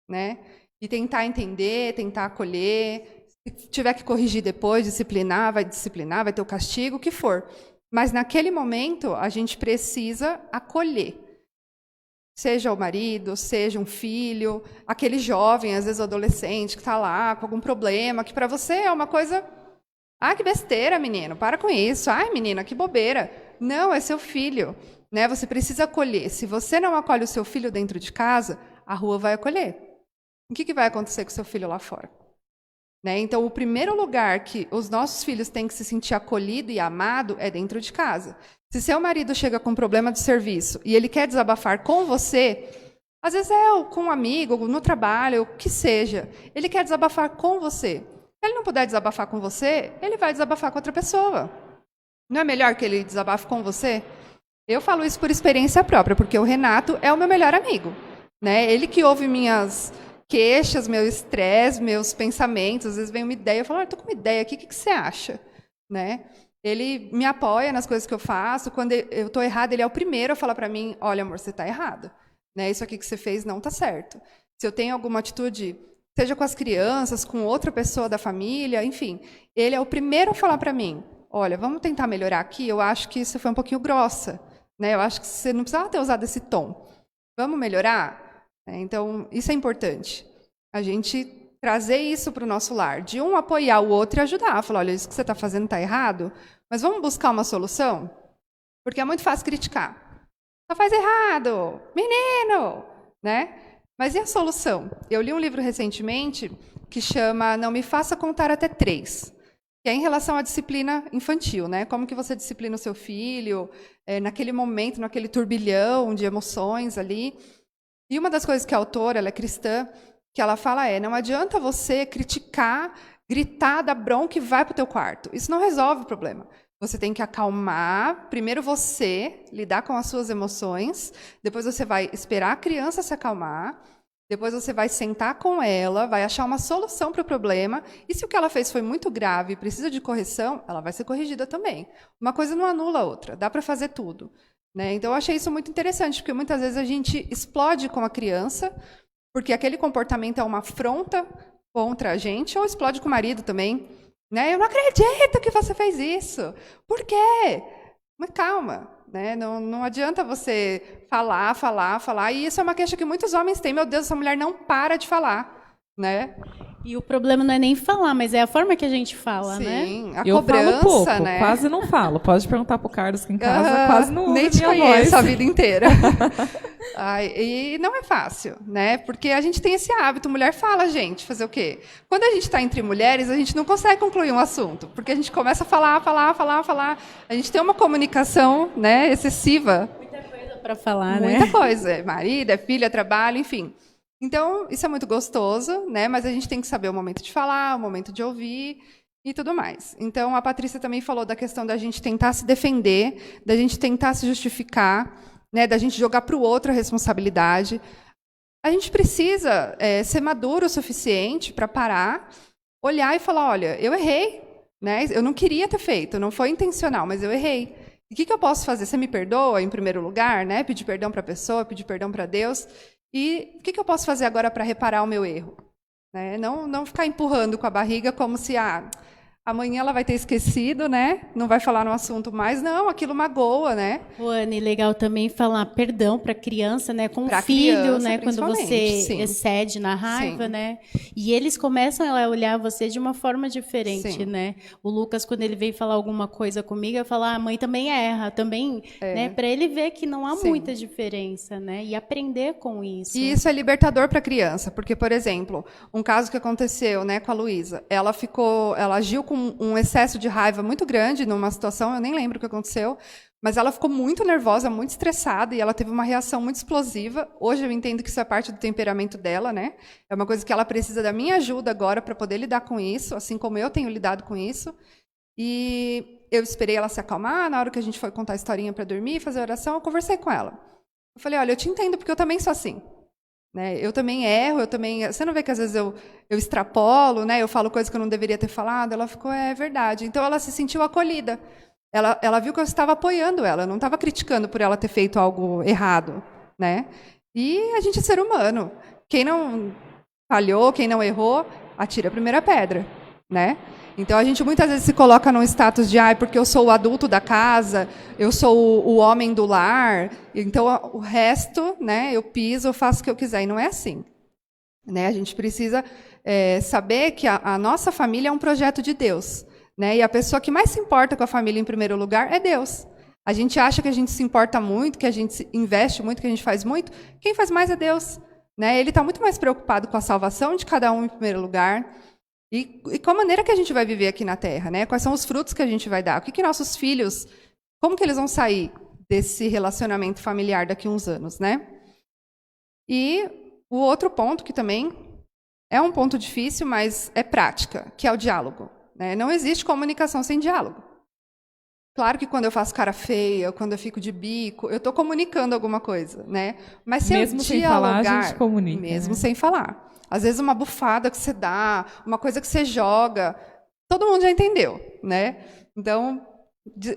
Né? E tentar entender, tentar acolher. Se tiver que corrigir depois, disciplinar, vai ter o castigo, o que for. Mas, naquele momento, a gente precisa acolher. Seja o marido, seja um filho, aquele jovem, às vezes adolescente, que está lá com algum problema, que para você é uma coisa... Ah, que besteira, menino, para com isso. Ai, menina, que bobeira. Não, é seu filho. Né? Você precisa acolher. Se você não acolhe o seu filho dentro de casa, a rua vai acolher. O que vai acontecer com o seu filho lá fora? Né? Então, o primeiro lugar que os nossos filhos têm que se sentir acolhido e amado é dentro de casa. Se seu marido chega com um problema de serviço e ele quer desabafar com você, às vezes com um amigo, no trabalho, o que seja, ele quer desabafar com você. Se ele não puder desabafar com você, ele vai desabafar com outra pessoa. Não é melhor que ele desabafe com você? Eu falo isso por experiência própria, porque o Renato é o meu melhor amigo. Né? Ele que ouve minhas queixas, meu estresse, meus pensamentos, às vezes vem uma ideia, eu falo, estou com uma ideia aqui, o que você acha? Né? Ele me apoia nas coisas que eu faço, quando eu estou errada, ele é o primeiro a falar para mim, olha, amor, você está errado. Né? Isso aqui que você fez não está certo. Se eu tenho alguma atitude, seja com as crianças, com outra pessoa da família, enfim, ele é o primeiro a falar para mim, olha, vamos tentar melhorar aqui, eu acho que isso foi um pouquinho grossa. Né? Eu acho que você não precisava ter usado esse tom. Vamos melhorar? Então, isso é importante. A gente trazer isso para o nosso lar. De um apoiar o outro e ajudar. Falar, olha, isso que você está fazendo está errado, mas vamos buscar uma solução? Porque é muito fácil criticar. Só faz errado, menino! Né? Mas e a solução? Eu li um livro recentemente que chama Não Me Faça Contar Até 3. Que é em relação à disciplina infantil, né? Como que você disciplina o seu filho naquele momento, naquele turbilhão de emoções ali. E uma das coisas que a autora, ela é cristã, que ela fala não adianta você criticar, gritar, dar bronca e vai para o teu quarto. Isso não resolve o problema. Você tem que acalmar, primeiro você, lidar com as suas emoções, depois você vai esperar a criança se acalmar, depois você vai sentar com ela, vai achar uma solução para o problema, e se o que ela fez foi muito grave e precisa de correção, ela vai ser corrigida também. Uma coisa não anula a outra, dá para fazer tudo. Né? Então, eu achei isso muito interessante, porque muitas vezes a gente explode com a criança, porque aquele comportamento é uma afronta contra a gente, ou explode com o marido também. Né? Eu não acredito que você fez isso. Por quê? Mas calma. Né? Não adianta você falar, e isso é uma queixa que muitos homens têm. Meu Deus, essa mulher não para de falar. Né? E o problema não é nem falar, mas é a forma que a gente fala, Sim, né? Sim, a eu cobrança, falo pouco, né? quase não falo. Pode perguntar pro Carlos que em casa quase não ouve nem te minha conheço voz. a vida inteira. Ai, e não é fácil, né? Porque a gente tem esse hábito, mulher fala, gente, fazer o quê? Quando a gente está entre mulheres, a gente não consegue concluir um assunto, porque a gente começa a falar. A gente tem uma comunicação, né, excessiva. Muita coisa para falar, né? Muita coisa. É marido, é filho, é trabalho, enfim. Então, isso é muito gostoso, né? Mas a gente tem que saber o momento de falar, o momento de ouvir e tudo mais. Então, a Patrícia também falou da questão da gente tentar se defender, da gente tentar se justificar, né? Da gente jogar para o outro a responsabilidade. A gente precisa ser maduro o suficiente para parar, olhar e falar, olha, eu errei, né? Eu não queria ter feito, não foi intencional, mas eu errei. E o que eu posso fazer? Você me perdoa, em primeiro lugar, né? Pedir perdão para a pessoa, pedir perdão para Deus. E o que eu posso fazer agora para reparar o meu erro? Né? Não ficar empurrando com a barriga como se amanhã ela vai ter esquecido, né? Não vai falar no assunto mais. Não, aquilo magoa, né? Anne, legal também falar perdão para a criança, né? Com pra o filho, criança, né? Quando você sim. excede na raiva, Sim. né? E eles começam a olhar você de uma forma diferente, Sim. né? O Lucas, quando ele vem falar alguma coisa comigo, eu falo, a mãe também erra, também, né? Para ele ver que não há Sim. muita diferença, né? E aprender com isso. E isso é libertador para a criança, porque, por exemplo, um caso que aconteceu, né, com a Luísa, ela agiu com um excesso de raiva muito grande numa situação, eu nem lembro o que aconteceu, mas ela ficou muito nervosa, muito estressada, e ela teve uma reação muito explosiva. Hoje eu entendo que isso é parte do temperamento dela, né? É uma coisa que ela precisa da minha ajuda agora para poder lidar com isso, assim como eu tenho lidado com isso. E eu esperei ela se acalmar, na hora que a gente foi contar a historinha para dormir, fazer a oração, eu conversei com ela. Eu falei, olha, eu te entendo, porque eu também sou assim. Né? Eu também erro, você não vê que às vezes eu extrapolo, né? Eu falo coisas que eu não deveria ter falado. Ela ficou, é verdade. Então, ela se sentiu acolhida. Ela viu que eu estava apoiando ela, eu não estava criticando por ela ter feito algo errado. Né? E a gente é ser humano. Quem não falhou, quem não errou, atira a primeira pedra. né? Então a gente muitas vezes se coloca num status de porque eu sou o adulto da casa, eu sou o homem do lar, então o resto, né, eu piso, eu faço o que eu quiser. E não é assim, né? A gente precisa saber que a nossa família é um projeto de Deus, né? E a pessoa que mais se importa com a família em primeiro lugar é Deus. A gente acha que a gente se importa muito, que a gente investe muito, que a gente faz muito. Quem faz mais é Deus, né? Ele está muito mais preocupado com a salvação de cada um em primeiro lugar. E com a maneira que a gente vai viver aqui na Terra, né? Quais são os frutos que a gente vai dar? O que nossos filhos, como que eles vão sair desse relacionamento familiar daqui a uns anos, né? E o outro ponto, que também é um ponto difícil, mas é prática, que é o diálogo, né? Não existe comunicação sem diálogo. Claro que quando eu faço cara feia, quando eu fico de bico, eu estou comunicando alguma coisa, né? Mas se mesmo eu sem dialogar, falar, a gente comunica, mesmo né? sem falar. Às vezes uma bufada que você dá, uma coisa que você joga, todo mundo já entendeu, né? Então,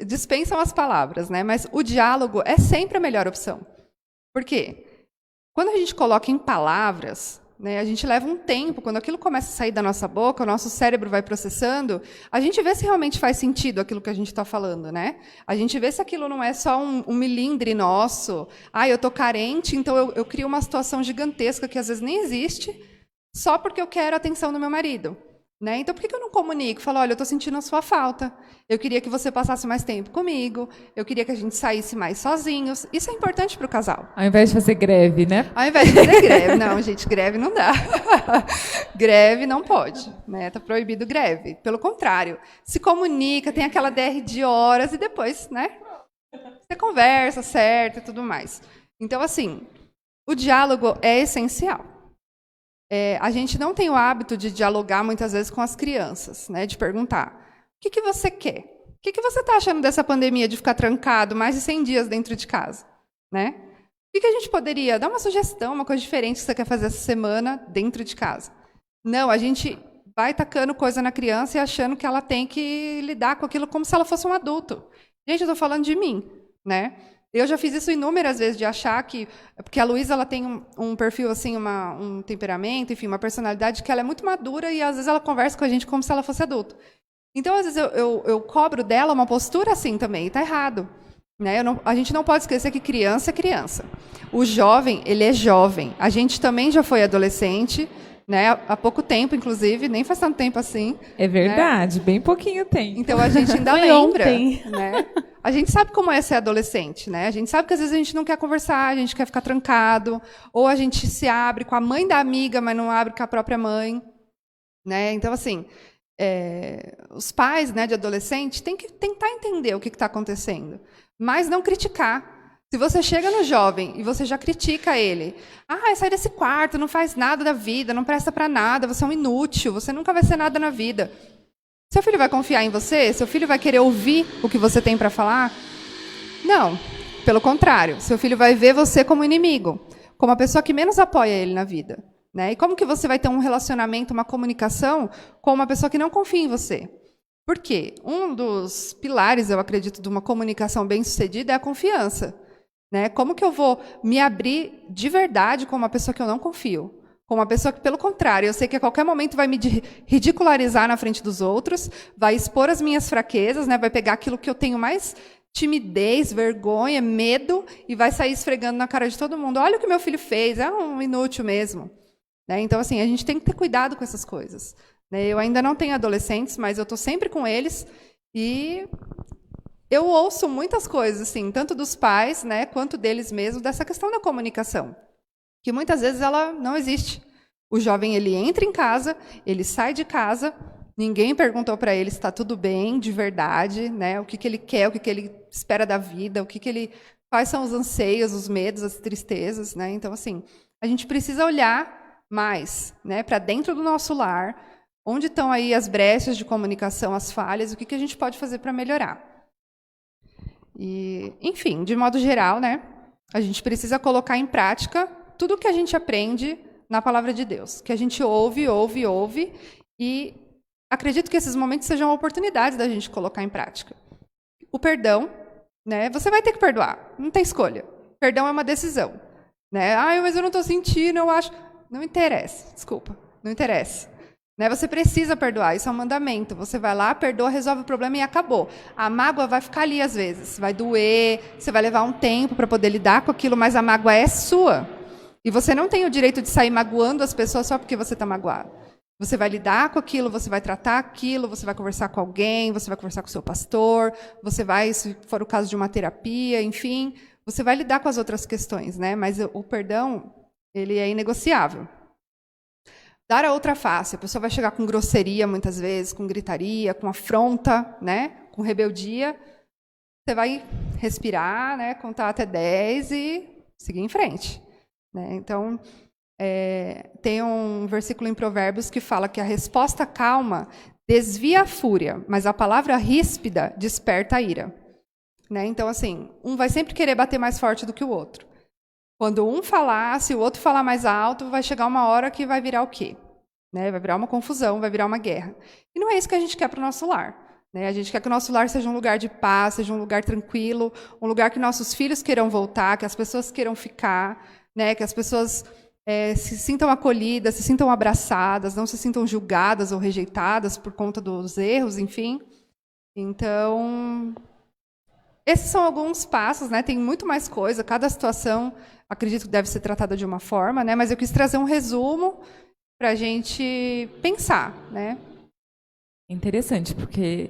dispensam as palavras, né? Mas o diálogo é sempre a melhor opção. Por quê? Quando a gente coloca em palavras, né, a gente leva um tempo, quando aquilo começa a sair da nossa boca, o nosso cérebro vai processando, a gente vê se realmente faz sentido aquilo que a gente está falando, né? A gente vê se aquilo não é só um milindre nosso. Eu estou carente, então eu crio uma situação gigantesca que às vezes nem existe, só porque eu quero a atenção do meu marido, né? Então, por que eu não comunico? Falo, olha, eu estou sentindo a sua falta. Eu queria que você passasse mais tempo comigo. Eu queria que a gente saísse mais sozinhos. Isso é importante para o casal. Ao invés de fazer greve, né? Ao invés de fazer greve. Não, gente, greve não dá. Greve não pode, né? Está proibido greve. Pelo contrário, se comunica, tem aquela DR de horas e depois, né? Você conversa, certo e tudo mais. Então, assim, o diálogo é essencial. A gente não tem o hábito de dialogar muitas vezes com as crianças, né? De perguntar, o que você quer? O que você está achando dessa pandemia de ficar trancado mais de 100 dias dentro de casa, né? O que a gente poderia dar uma sugestão, uma coisa diferente que você quer fazer essa semana dentro de casa? Não, a gente vai tacando coisa na criança e achando que ela tem que lidar com aquilo como se ela fosse um adulto. Gente, eu estou falando de mim, né? Eu já fiz isso inúmeras vezes, de achar que... Porque a Luísa, ela tem um perfil, assim, um temperamento, enfim, uma personalidade que ela é muito madura e, às vezes, ela conversa com a gente como se ela fosse adulto. Então, às vezes, eu cobro dela uma postura assim também, e está errado, né? A gente não pode esquecer que criança é criança. O jovem, ele é jovem. A gente também já foi adolescente, né? Há pouco tempo, inclusive, nem faz tanto tempo assim. É verdade, né? Bem pouquinho tempo. Então, a gente ainda Foi lembra, ontem. né? A gente sabe como é ser adolescente, né? A gente sabe que às vezes a gente não quer conversar, a gente quer ficar trancado, ou a gente se abre com a mãe da amiga, mas não abre com a própria mãe, né? Então, assim, os pais, né, de adolescente têm que tentar entender o que está acontecendo, mas não criticar. Se você chega no jovem e você já critica ele, sai desse quarto, não faz nada da vida, não presta para nada, você é um inútil, você nunca vai ser nada na vida. Seu filho vai confiar em você? Seu filho vai querer ouvir o que você tem para falar? Não, pelo contrário. Seu filho vai ver você como inimigo, como a pessoa que menos apoia ele na vida, né? E como que você vai ter um relacionamento, uma comunicação com uma pessoa que não confia em você? Por quê? Um dos pilares, eu acredito, de uma comunicação bem-sucedida é a confiança, né? Como que eu vou me abrir de verdade com uma pessoa que eu não confio? Com uma pessoa que, pelo contrário, eu sei que a qualquer momento vai me ridicularizar na frente dos outros, vai expor as minhas fraquezas, né? Vai pegar aquilo que eu tenho mais timidez, vergonha, medo, e vai sair esfregando na cara de todo mundo. Olha o que meu filho fez, é um inútil mesmo, né? Então, assim, a gente tem que ter cuidado com essas coisas, né? Eu ainda não tenho adolescentes, mas eu estou sempre com eles, e eu ouço muitas coisas, assim, tanto dos pais, né, quanto deles mesmos, dessa questão da comunicação, que muitas vezes ela não existe. O jovem, ele entra em casa, ele sai de casa, ninguém perguntou para ele se está tudo bem, de verdade, né? O que ele quer, o que ele espera da vida, quais são os anseios, os medos, as tristezas, né? Então, assim, a gente precisa olhar mais, né, para dentro do nosso lar, onde estão aí as brechas de comunicação, as falhas, o que a gente pode fazer para melhorar. E, enfim, de modo geral, né, a gente precisa colocar em prática tudo o que a gente aprende na palavra de Deus, que a gente ouve, e acredito que esses momentos sejam oportunidades da gente colocar em prática. O perdão, né? Você vai ter que perdoar, não tem escolha. Perdão é uma decisão, né? Mas eu não estou sentindo, eu acho. Não interessa, desculpa, não interessa. Né? Você precisa perdoar, isso é um mandamento. Você vai lá, perdoa, resolve o problema e acabou. A mágoa vai ficar ali às vezes, vai doer, você vai levar um tempo para poder lidar com aquilo, mas a mágoa é sua. E você não tem o direito de sair magoando as pessoas só porque você está magoado. Você vai lidar com aquilo, você vai tratar aquilo, você vai conversar com alguém, você vai conversar com o seu pastor, você vai, se for o caso de uma terapia, enfim, você vai lidar com as outras questões, né? Mas o perdão, ele é inegociável. Dar a outra face, a pessoa vai chegar com grosseria muitas vezes, com gritaria, com afronta, né? Com rebeldia. Você vai respirar, né? Contar até 10 e seguir em frente. Né? Então, tem um versículo em Provérbios que fala que a resposta calma desvia a fúria, mas a palavra ríspida desperta a ira. Né? Então, assim, um vai sempre querer bater mais forte do que o outro. Quando um falar, se o outro falar mais alto, vai chegar uma hora que vai virar o quê? Né? Vai virar uma confusão, vai virar uma guerra. E não é isso que a gente quer para o nosso lar. Né? A gente quer que o nosso lar seja um lugar de paz, seja um lugar tranquilo, um lugar que nossos filhos queiram voltar, que as pessoas queiram ficar, né? Que as pessoas se sintam acolhidas, se sintam abraçadas, não se sintam julgadas ou rejeitadas por conta dos erros, enfim. Então, esses são alguns passos, né? Tem muito mais coisa, cada situação acredito que deve ser tratada de uma forma, né? Mas eu quis trazer um resumo para a gente pensar, né? Interessante, porque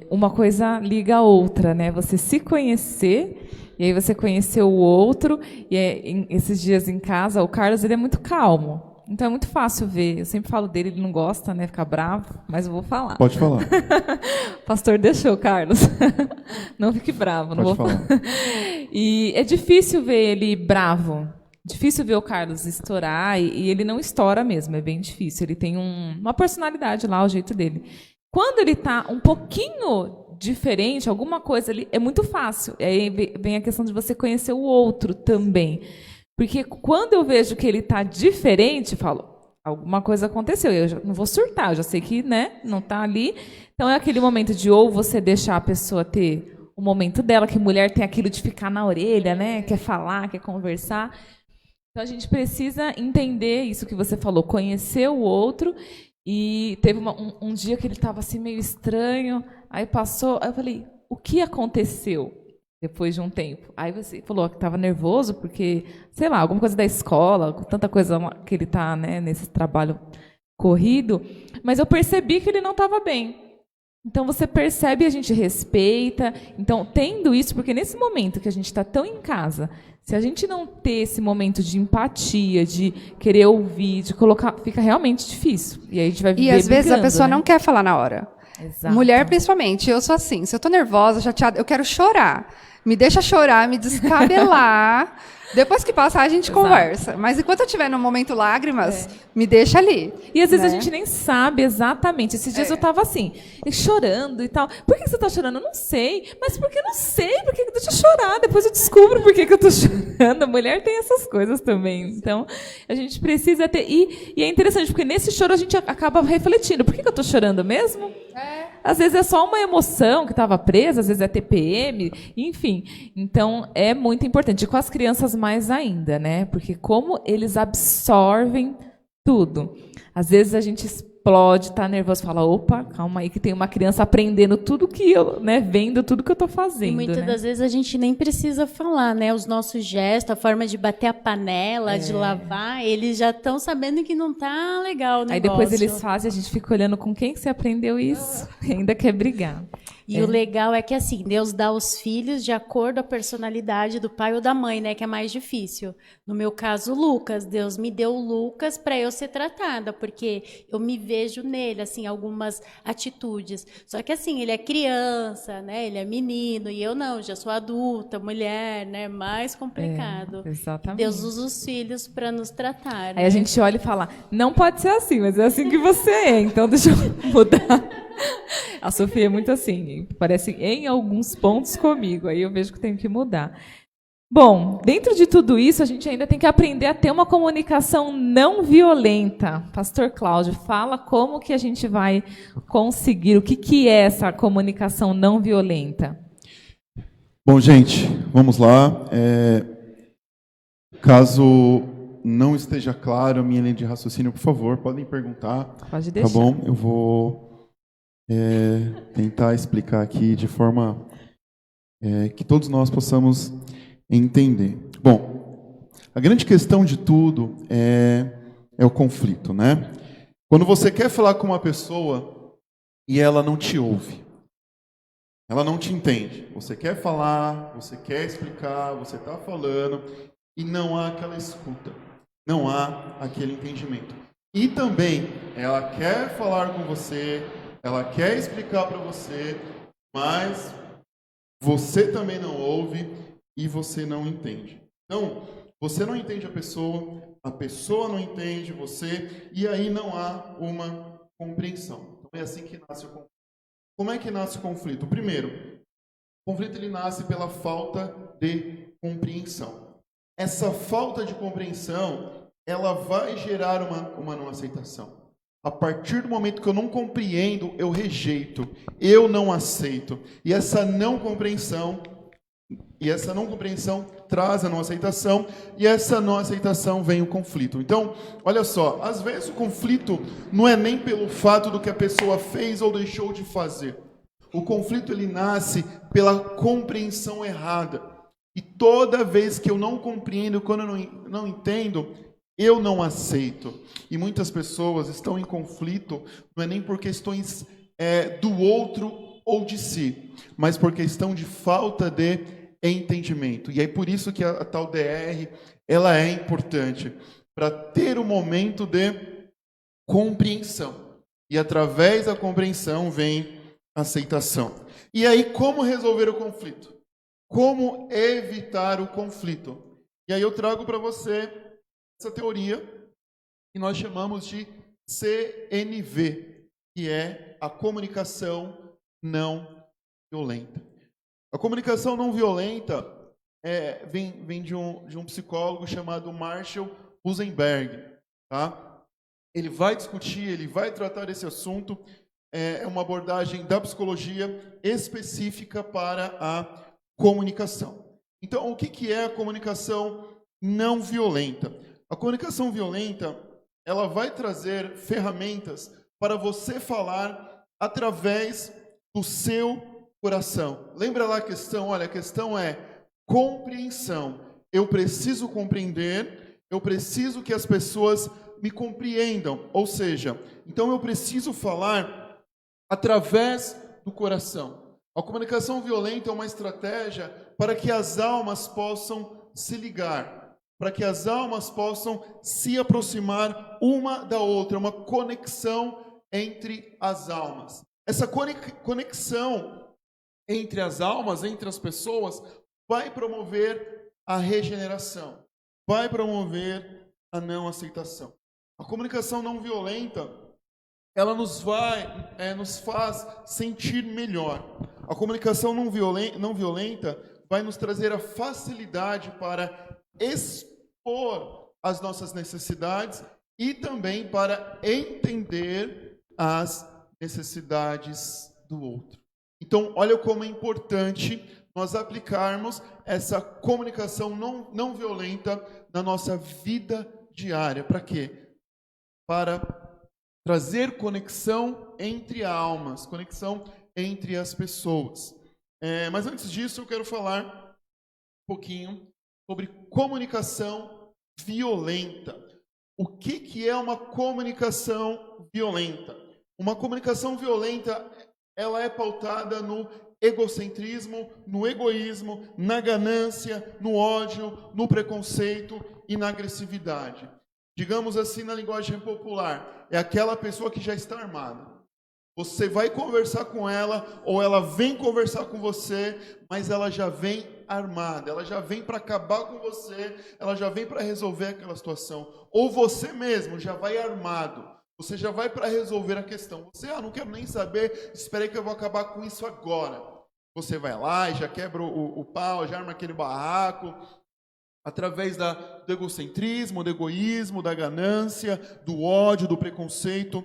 uma coisa liga a outra, né? Você se conhecer, e aí você conhecer o outro, e esses dias em casa, o Carlos ele é muito calmo. Então é muito fácil ver. Eu sempre falo dele, ele não gosta, né? Fica bravo, mas eu vou falar. Pode falar. Pastor deixou, Carlos. Não fique bravo. Não Pode vou falar. E é difícil ver ele bravo. Difícil ver o Carlos estourar, e ele não estoura mesmo, é bem difícil. Ele tem uma personalidade lá, o jeito dele. Quando ele está um pouquinho diferente, alguma coisa ali, é muito fácil. E aí vem a questão de você conhecer o outro também. Porque quando eu vejo que ele está diferente, eu falo, alguma coisa aconteceu, eu já não vou surtar, eu já sei que, né, não está ali. Então é aquele momento de ou você deixar a pessoa ter o momento dela, que mulher tem aquilo de ficar na orelha, né, quer falar, quer conversar. Então a gente precisa entender isso que você falou, conhecer o outro. E teve um dia que ele estava assim meio estranho, aí passou, aí eu falei, o que aconteceu? Depois de um tempo. Aí você falou que estava nervoso porque, sei lá, alguma coisa da escola, com tanta coisa que ele está, né, nesse trabalho corrido, mas eu percebi que ele não estava bem. Então você percebe e a gente respeita. Então, tendo isso, porque nesse momento que a gente está tão em casa, se a gente não ter esse momento de empatia, de querer ouvir, de colocar, fica realmente difícil. E aí a gente vai viver E às vezes a pessoa, né? Não quer falar na hora. Exato. Mulher, principalmente, eu sou assim, se eu estou nervosa, chateada, eu quero chorar. Me deixa chorar, me descabelar. Depois que passar, a gente conversa. Mas enquanto eu estiver no momento lágrimas, me deixa ali. E às vezes né? a gente nem sabe exatamente. Esses dias eu estava assim, chorando e tal. Por que você está chorando? Eu não sei. Mas por que eu não sei? Por que deixa eu chorar? Depois eu descubro por que eu estou chorando. A mulher tem essas coisas também. Então, a gente precisa ter... E é interessante, porque nesse choro a gente acaba refletindo. Por que eu estou chorando mesmo? Às vezes é só uma emoção que estava presa, às vezes é TPM, enfim. Então, é muito importante. E com as crianças mais ainda, né? Porque como eles absorvem tudo. Às vezes a gente explode, está nervoso, fala, opa, calma aí, que tem uma criança aprendendo tudo que eu, né, vendo tudo que eu estou fazendo. E muitas né? das vezes a gente nem precisa falar, né? Os nossos gestos, a forma de bater a panela, de lavar, eles já estão sabendo que não está legal o negócio. Aí depois eles fazem, a gente fica olhando com quem que você aprendeu isso, e ainda quer brigar. E o legal é que, assim, Deus dá os filhos de acordo com a personalidade do pai ou da mãe, né? Que é mais difícil. No meu caso, Lucas. Deus me deu o Lucas para eu ser tratada, porque eu me vejo nele, assim, algumas atitudes. Só que, assim, ele é criança, né? Ele é menino, e eu não, já sou adulta, mulher, né? Mais complicado. Exatamente. Deus usa os filhos para nos tratar. Aí né? a gente olha e fala, não pode ser assim, mas é assim que você é, então deixa eu mudar. A Sofia é muito assim, parece em alguns pontos comigo, aí eu vejo que tenho que mudar. Bom, dentro de tudo isso, a gente ainda tem que aprender a ter uma comunicação não violenta. Pastor Cláudio, fala como que a gente vai conseguir, o que é essa comunicação não violenta? Bom, gente, vamos lá. Caso não esteja claro a minha linha de raciocínio, por favor, podem perguntar. Pode deixar. Tá bom? Eu vou tentar explicar aqui de forma que todos nós possamos entender. Bom, a grande questão de tudo é o conflito, né? Quando você quer falar com uma pessoa e ela não te ouve, ela não te entende. Você quer falar, você quer explicar, você está falando e não há aquela escuta, não há aquele entendimento. E também, ela quer falar com você, ela quer explicar para você, mas você também não ouve e você não entende. Então, você não entende a pessoa não entende você, e aí não há uma compreensão. Então, é assim que nasce o conflito. Como é que nasce o conflito? Primeiro, o conflito ele nasce pela falta de compreensão. Essa falta de compreensão, ela vai gerar uma não aceitação. A partir do momento que eu não compreendo, eu rejeito, eu não aceito. E essa não compreensão traz a não aceitação, e essa não aceitação vem o conflito. Então, olha só, às vezes o conflito não é nem pelo fato do que a pessoa fez ou deixou de fazer. O conflito ele nasce pela compreensão errada. E toda vez que eu não compreendo, quando eu não entendo, eu não aceito. E muitas pessoas estão em conflito, não é nem por questões do outro ou de si, mas por questão de falta de entendimento. E é por isso que a tal DR, ela é importante, para ter um momento de compreensão. E através da compreensão vem a aceitação. E aí, como resolver o conflito? Como evitar o conflito? E aí eu trago para você essa teoria que nós chamamos de CNV, que é a comunicação não violenta. A comunicação não violenta vem de um psicólogo chamado Marshall Rosenberg. Tá? Ele vai discutir, ele vai tratar esse assunto. É uma abordagem da psicologia específica para a comunicação. Então, o que é a comunicação não violenta? A comunicação violenta, ela vai trazer ferramentas para você falar através do seu coração. Lembra lá a questão? Olha, a questão é compreensão. Eu preciso compreender, eu preciso que as pessoas me compreendam. Ou seja, então eu preciso falar através do coração. A comunicação violenta é uma estratégia para que as almas possam se ligar, para que as almas possam se aproximar uma da outra, uma conexão entre as almas. Essa conexão entre as almas, entre as pessoas, vai promover a regeneração, vai promover a não aceitação. A comunicação não violenta, ela nos faz sentir melhor. A comunicação não violenta vai nos trazer a facilidade para expor as nossas necessidades e também para entender as necessidades do outro. Então, olha como é importante nós aplicarmos essa comunicação não violenta na nossa vida diária. Para quê? Para trazer conexão entre almas, conexão entre as pessoas. Mas antes disso, eu quero falar um pouquinho sobre comunicação violenta. O que é uma comunicação violenta? Uma comunicação violenta, ela é pautada no egocentrismo, no egoísmo, na ganância, no ódio, no preconceito e na agressividade. Digamos assim, na linguagem popular, é aquela pessoa que já está armada. Você vai conversar com ela, ou ela vem conversar com você, mas ela já vem armada, ela já vem para acabar com você, ela já vem para resolver aquela situação. Ou você mesmo já vai armado, você já vai para resolver a questão. Você, não quero nem saber, espera aí que eu vou acabar com isso agora. Você vai lá e já quebra o pau, já arma aquele barraco, através do egocentrismo, do egoísmo, da ganância, do ódio, do preconceito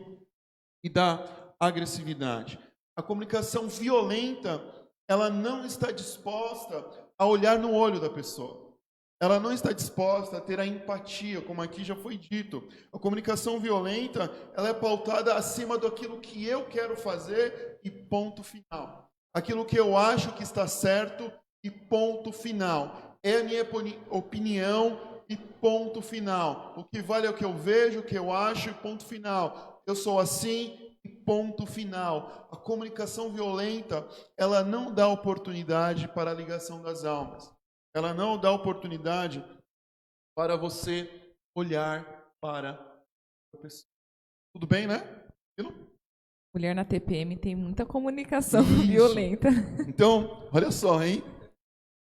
e da agressividade. A comunicação violenta, ela não está disposta a olhar no olho da pessoa. ela não está disposta a ter a empatia, como aqui já foi dito. A comunicação violenta, ela é pautada acima daquilo que eu quero fazer e ponto final. Aquilo que eu acho que está certo e ponto final. É a minha opinião e ponto final. O que vale é o que eu vejo, o que eu acho e ponto final. Eu sou assim e ponto final. A comunicação violenta, ela não dá oportunidade para a ligação das almas. Ela não dá oportunidade para você olhar para a pessoa. Tudo bem, né? Mulher na TPM tem muita comunicação Isso. violenta. Então, olha só, hein?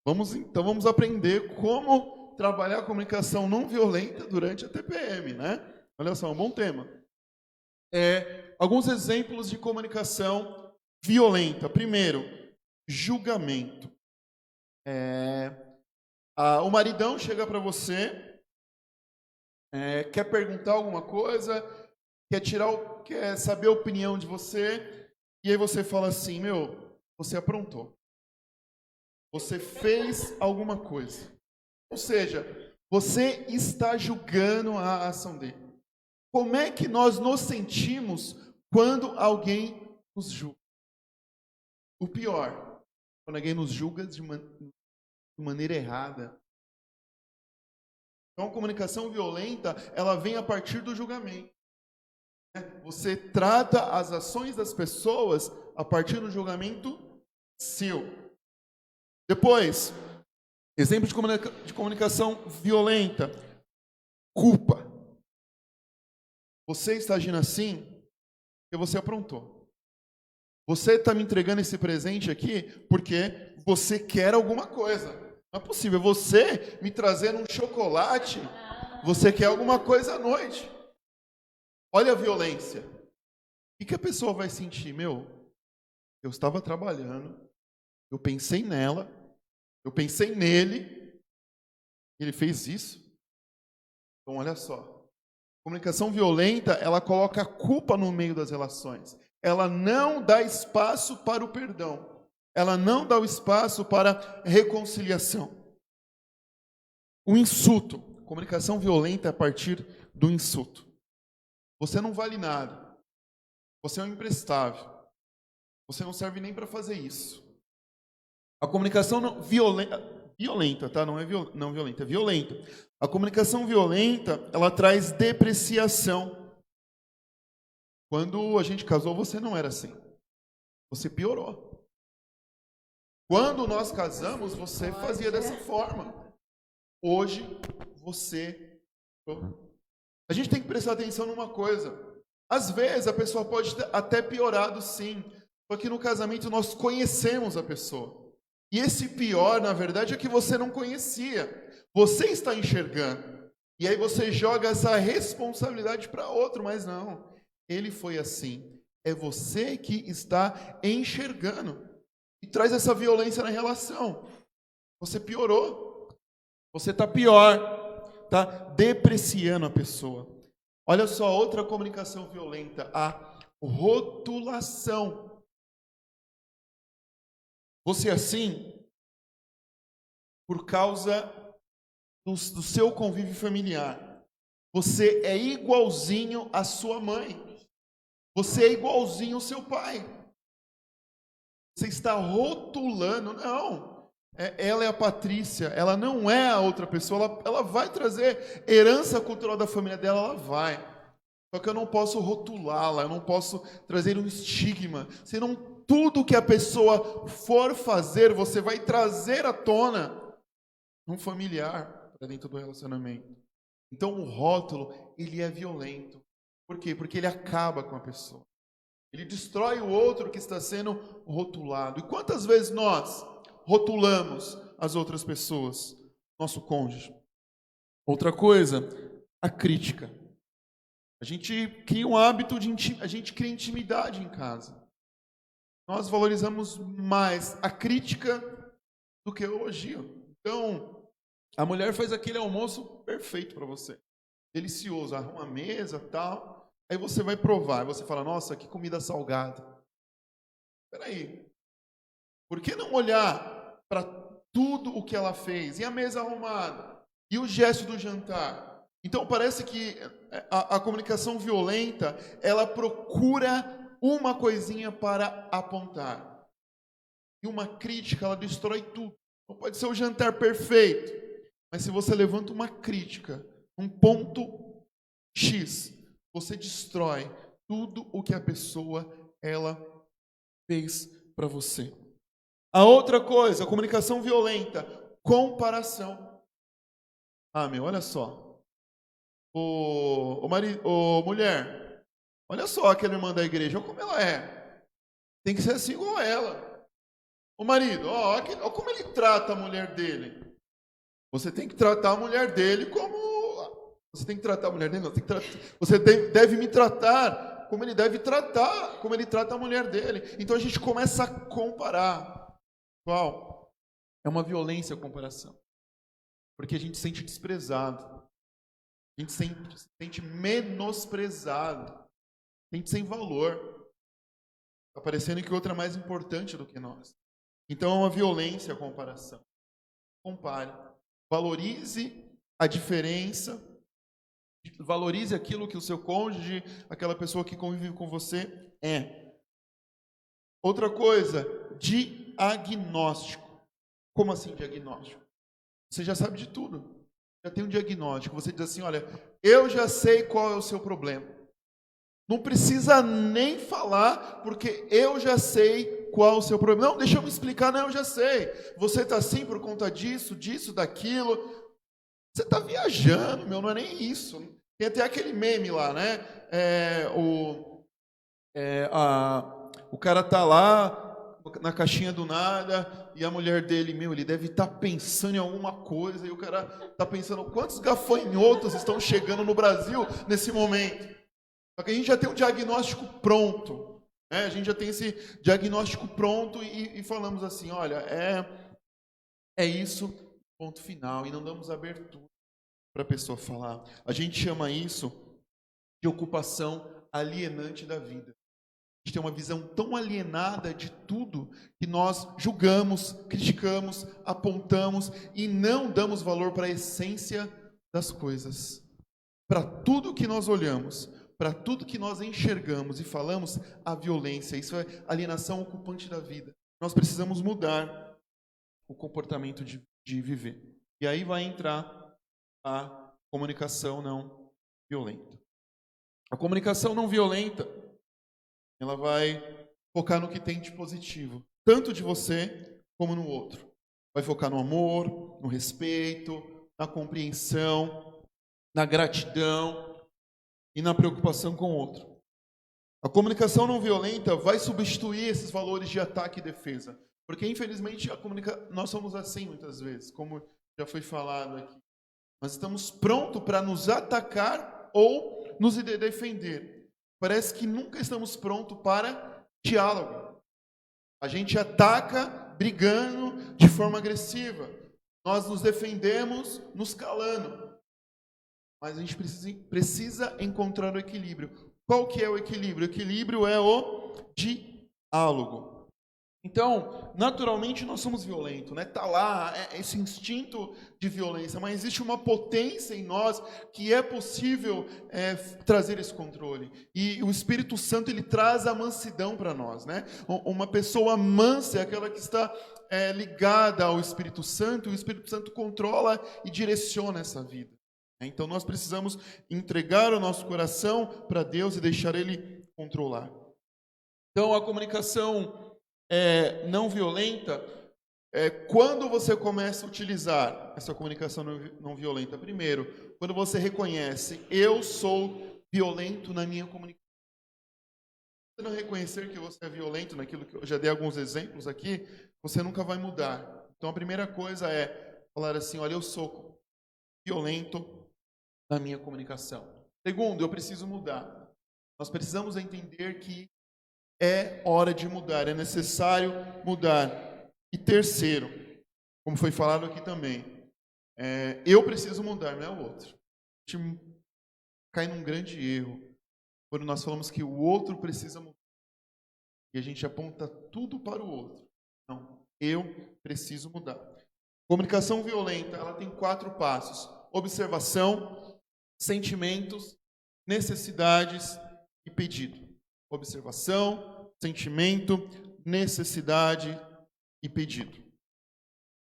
Vamos aprender como trabalhar a comunicação não violenta durante a TPM, né? Olha só, um bom tema. Alguns exemplos de comunicação violenta. Primeiro, julgamento. O maridão chega para você, quer perguntar alguma coisa, quer saber a opinião de você, e aí você fala assim, você aprontou. Você fez alguma coisa. Ou seja, você está julgando a ação dele. Como é que nós nos sentimos quando alguém nos julga? O pior, quando alguém nos julga de maneira errada. Então, a comunicação violenta, ela vem a partir do julgamento. Você trata as ações das pessoas a partir do julgamento seu. Depois, exemplo de comunicação violenta. Culpa. Você está agindo assim porque você aprontou. Você está me entregando esse presente aqui porque você quer alguma coisa. Não é possível. Você me trazendo um chocolate, você quer alguma coisa à noite. Olha a violência. O que a pessoa vai sentir? Eu estava trabalhando, eu pensei nela, eu pensei nele, ele fez isso. Então, olha só. Comunicação violenta, ela coloca a culpa no meio das relações. Ela não dá espaço para o perdão. Ela não dá o espaço para a reconciliação. O insulto. Comunicação violenta a partir do insulto. Você não vale nada. Você é um imprestável. Você não serve nem para fazer isso. A comunicação violenta, tá? Não é não violenta, é violenta. A comunicação violenta, ela traz depreciação. Quando a gente casou, você não era assim. Você piorou. Quando nós casamos, você fazia dessa forma. Hoje, você... A gente tem que prestar atenção numa coisa. Às vezes, a pessoa pode ter até piorado, sim. Porque no casamento nós conhecemos a pessoa. E esse pior, na verdade, é que você não conhecia. Você está enxergando. E aí você joga essa responsabilidade para outro, mas não. Ele foi assim. É você que está enxergando. E traz essa violência na relação. Você piorou. Você está pior. Está depreciando a pessoa. Olha só, outra comunicação violenta. A rotulação. Você é assim por causa do seu convívio familiar. Você é igualzinho à sua mãe. Você é igualzinho ao seu pai. Você está rotulando. Não. Ela é a Patrícia. Ela não é a outra pessoa. Ela vai trazer herança cultural da família dela. Ela vai. Só que eu não posso rotulá-la. Eu não posso trazer um estigma. Senão tudo que a pessoa for fazer, você vai trazer à tona um familiar para dentro do relacionamento. Então, o rótulo, ele é violento. Por quê? Porque ele acaba com a pessoa. Ele destrói o outro que está sendo rotulado. E quantas vezes nós rotulamos as outras pessoas? Nosso cônjuge. Outra coisa, a crítica. A gente cria um hábito a gente cria intimidade em casa. Nós valorizamos mais a crítica do que o elogio. Então, a mulher faz aquele almoço perfeito para você. Delicioso, arruma a mesa, tal. Aí você vai provar, aí você fala, nossa, que comida salgada. Espera aí. Por que não olhar para tudo o que ela fez? E a mesa arrumada? E o gesto do jantar? Então, parece que a comunicação violenta, ela procura uma coisinha para apontar. E uma crítica, ela destrói tudo. Não pode ser o jantar perfeito, mas se você levanta uma crítica, um ponto X, você destrói tudo o que a pessoa, ela fez para você. A outra coisa, a comunicação violenta, comparação. Olha só. Mulher, olha só aquela irmã da igreja, olha como ela é. Tem que ser assim igual ela. O marido, olha como ele trata a mulher dele. Você tem que tratar a mulher dele como... Você tem que tratar a mulher dele, não. Você deve me tratar como ele deve tratar, como ele trata a mulher dele. Então a gente começa a comparar. Qual? É uma violência a comparação. Porque a gente se sente desprezado. A gente se sente menosprezado. A gente sem valor. Está parecendo que o outro é mais importante do que nós. Então é uma violência a comparação. Compare. Valorize a diferença. Valorize aquilo que o seu cônjuge, aquela pessoa que convive com você é. Outra coisa, diagnóstico. Como assim diagnóstico? Você já sabe de tudo. Já tem um diagnóstico. Você diz assim, olha, eu já sei qual é o seu problema. Não precisa nem falar, porque eu já sei qual é o seu problema. Não, deixa eu me explicar. Não, eu já sei. Você está assim por conta disso, daquilo. Você está viajando, não é nem isso. Tem até aquele meme lá, né? O cara tá lá na caixinha do nada e a mulher dele, ele deve estar pensando em alguma coisa e o cara está pensando quantos gafanhotos estão chegando no Brasil nesse momento. Só que a gente já tem um diagnóstico pronto, né? A gente já tem esse diagnóstico pronto e falamos assim, olha, é isso, ponto final, e não damos abertura para a pessoa falar. A gente chama isso de ocupação alienante da vida. A gente tem uma visão tão alienada de tudo que nós julgamos, criticamos, apontamos e não damos valor para a essência das coisas. Para tudo que nós olhamos, para tudo que nós enxergamos e falamos, a violência. Isso é alienação ocupante da vida. Nós precisamos mudar o comportamento de viver. E aí vai entrar a comunicação não violenta. A comunicação não violenta, ela vai focar no que tem de positivo, tanto de você como no outro. Vai focar no amor, no respeito, na compreensão, na gratidão e na preocupação com o outro. A comunicação não violenta vai substituir esses valores de ataque e defesa, porque infelizmente nós somos assim muitas vezes, como já foi falado aqui. Nós estamos prontos para nos atacar ou nos defender. Parece que nunca estamos prontos para diálogo. A gente ataca brigando de forma agressiva. Nós nos defendemos nos calando. Mas a gente precisa encontrar o equilíbrio. Qual que é o equilíbrio? O equilíbrio é o diálogo. Então, naturalmente, nós somos violentos, né? Está lá esse instinto de violência, mas existe uma potência em nós que é possível trazer esse controle. E o Espírito Santo, ele traz a mansidão para nós, né? Uma pessoa mansa é aquela que está ligada ao Espírito Santo, e o Espírito Santo controla e direciona essa vida. Então, nós precisamos entregar o nosso coração para Deus e deixar Ele controlar. Então, a comunicação não violenta, quando você começa a utilizar essa comunicação não violenta, primeiro, quando você reconhece, eu sou violento na minha comunicação. Se você não reconhecer que você é violento naquilo que eu já dei alguns exemplos aqui, você nunca vai mudar. Então a primeira coisa é falar assim, olha, eu sou violento na minha comunicação. Segundo, eu preciso mudar. Nós precisamos entender que é hora de mudar, é necessário mudar. E terceiro, como foi falado aqui também, eu preciso mudar, não é o outro. A gente cai num grande erro quando nós falamos que o outro precisa mudar. E a gente aponta tudo para o outro. Não, eu preciso mudar. Comunicação violenta, ela tem 4 passos. observação, sentimentos, necessidades e pedido. Observação, sentimento, necessidade e pedido.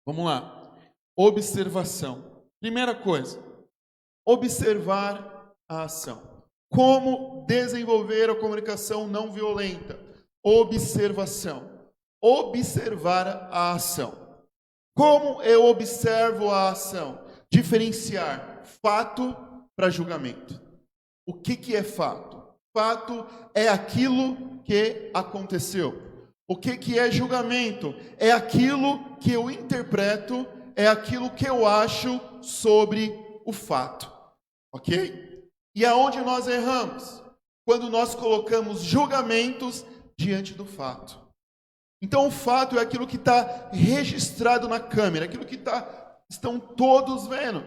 Vamos lá. Observação. Primeira coisa, observar a ação. Como desenvolver a comunicação não violenta? Observação. Observar a ação. Como eu observo a ação? Diferenciar fato para julgamento. O que é fato? Fato é aquilo que aconteceu. O que é julgamento? É aquilo que eu interpreto, é aquilo que eu acho sobre o fato. Ok? E aonde nós erramos? Quando nós colocamos julgamentos diante do fato. Então o fato é aquilo que está registrado na câmera, aquilo que estão todos vendo.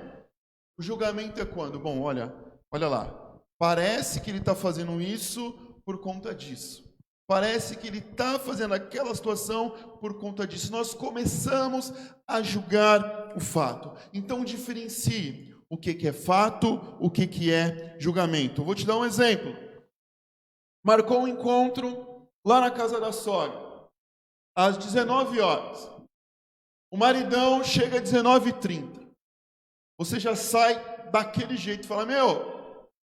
O julgamento é quando? Bom, olha lá. Parece que ele está fazendo isso por conta disso. Parece que ele está fazendo aquela situação por conta disso. Nós começamos a julgar o fato. Então diferencie o que é fato, o que é julgamento. Vou te dar um exemplo. Marcou um encontro lá na casa da sogra, às 19 horas. O maridão chega às 19h30. Você já sai daquele jeito, fala,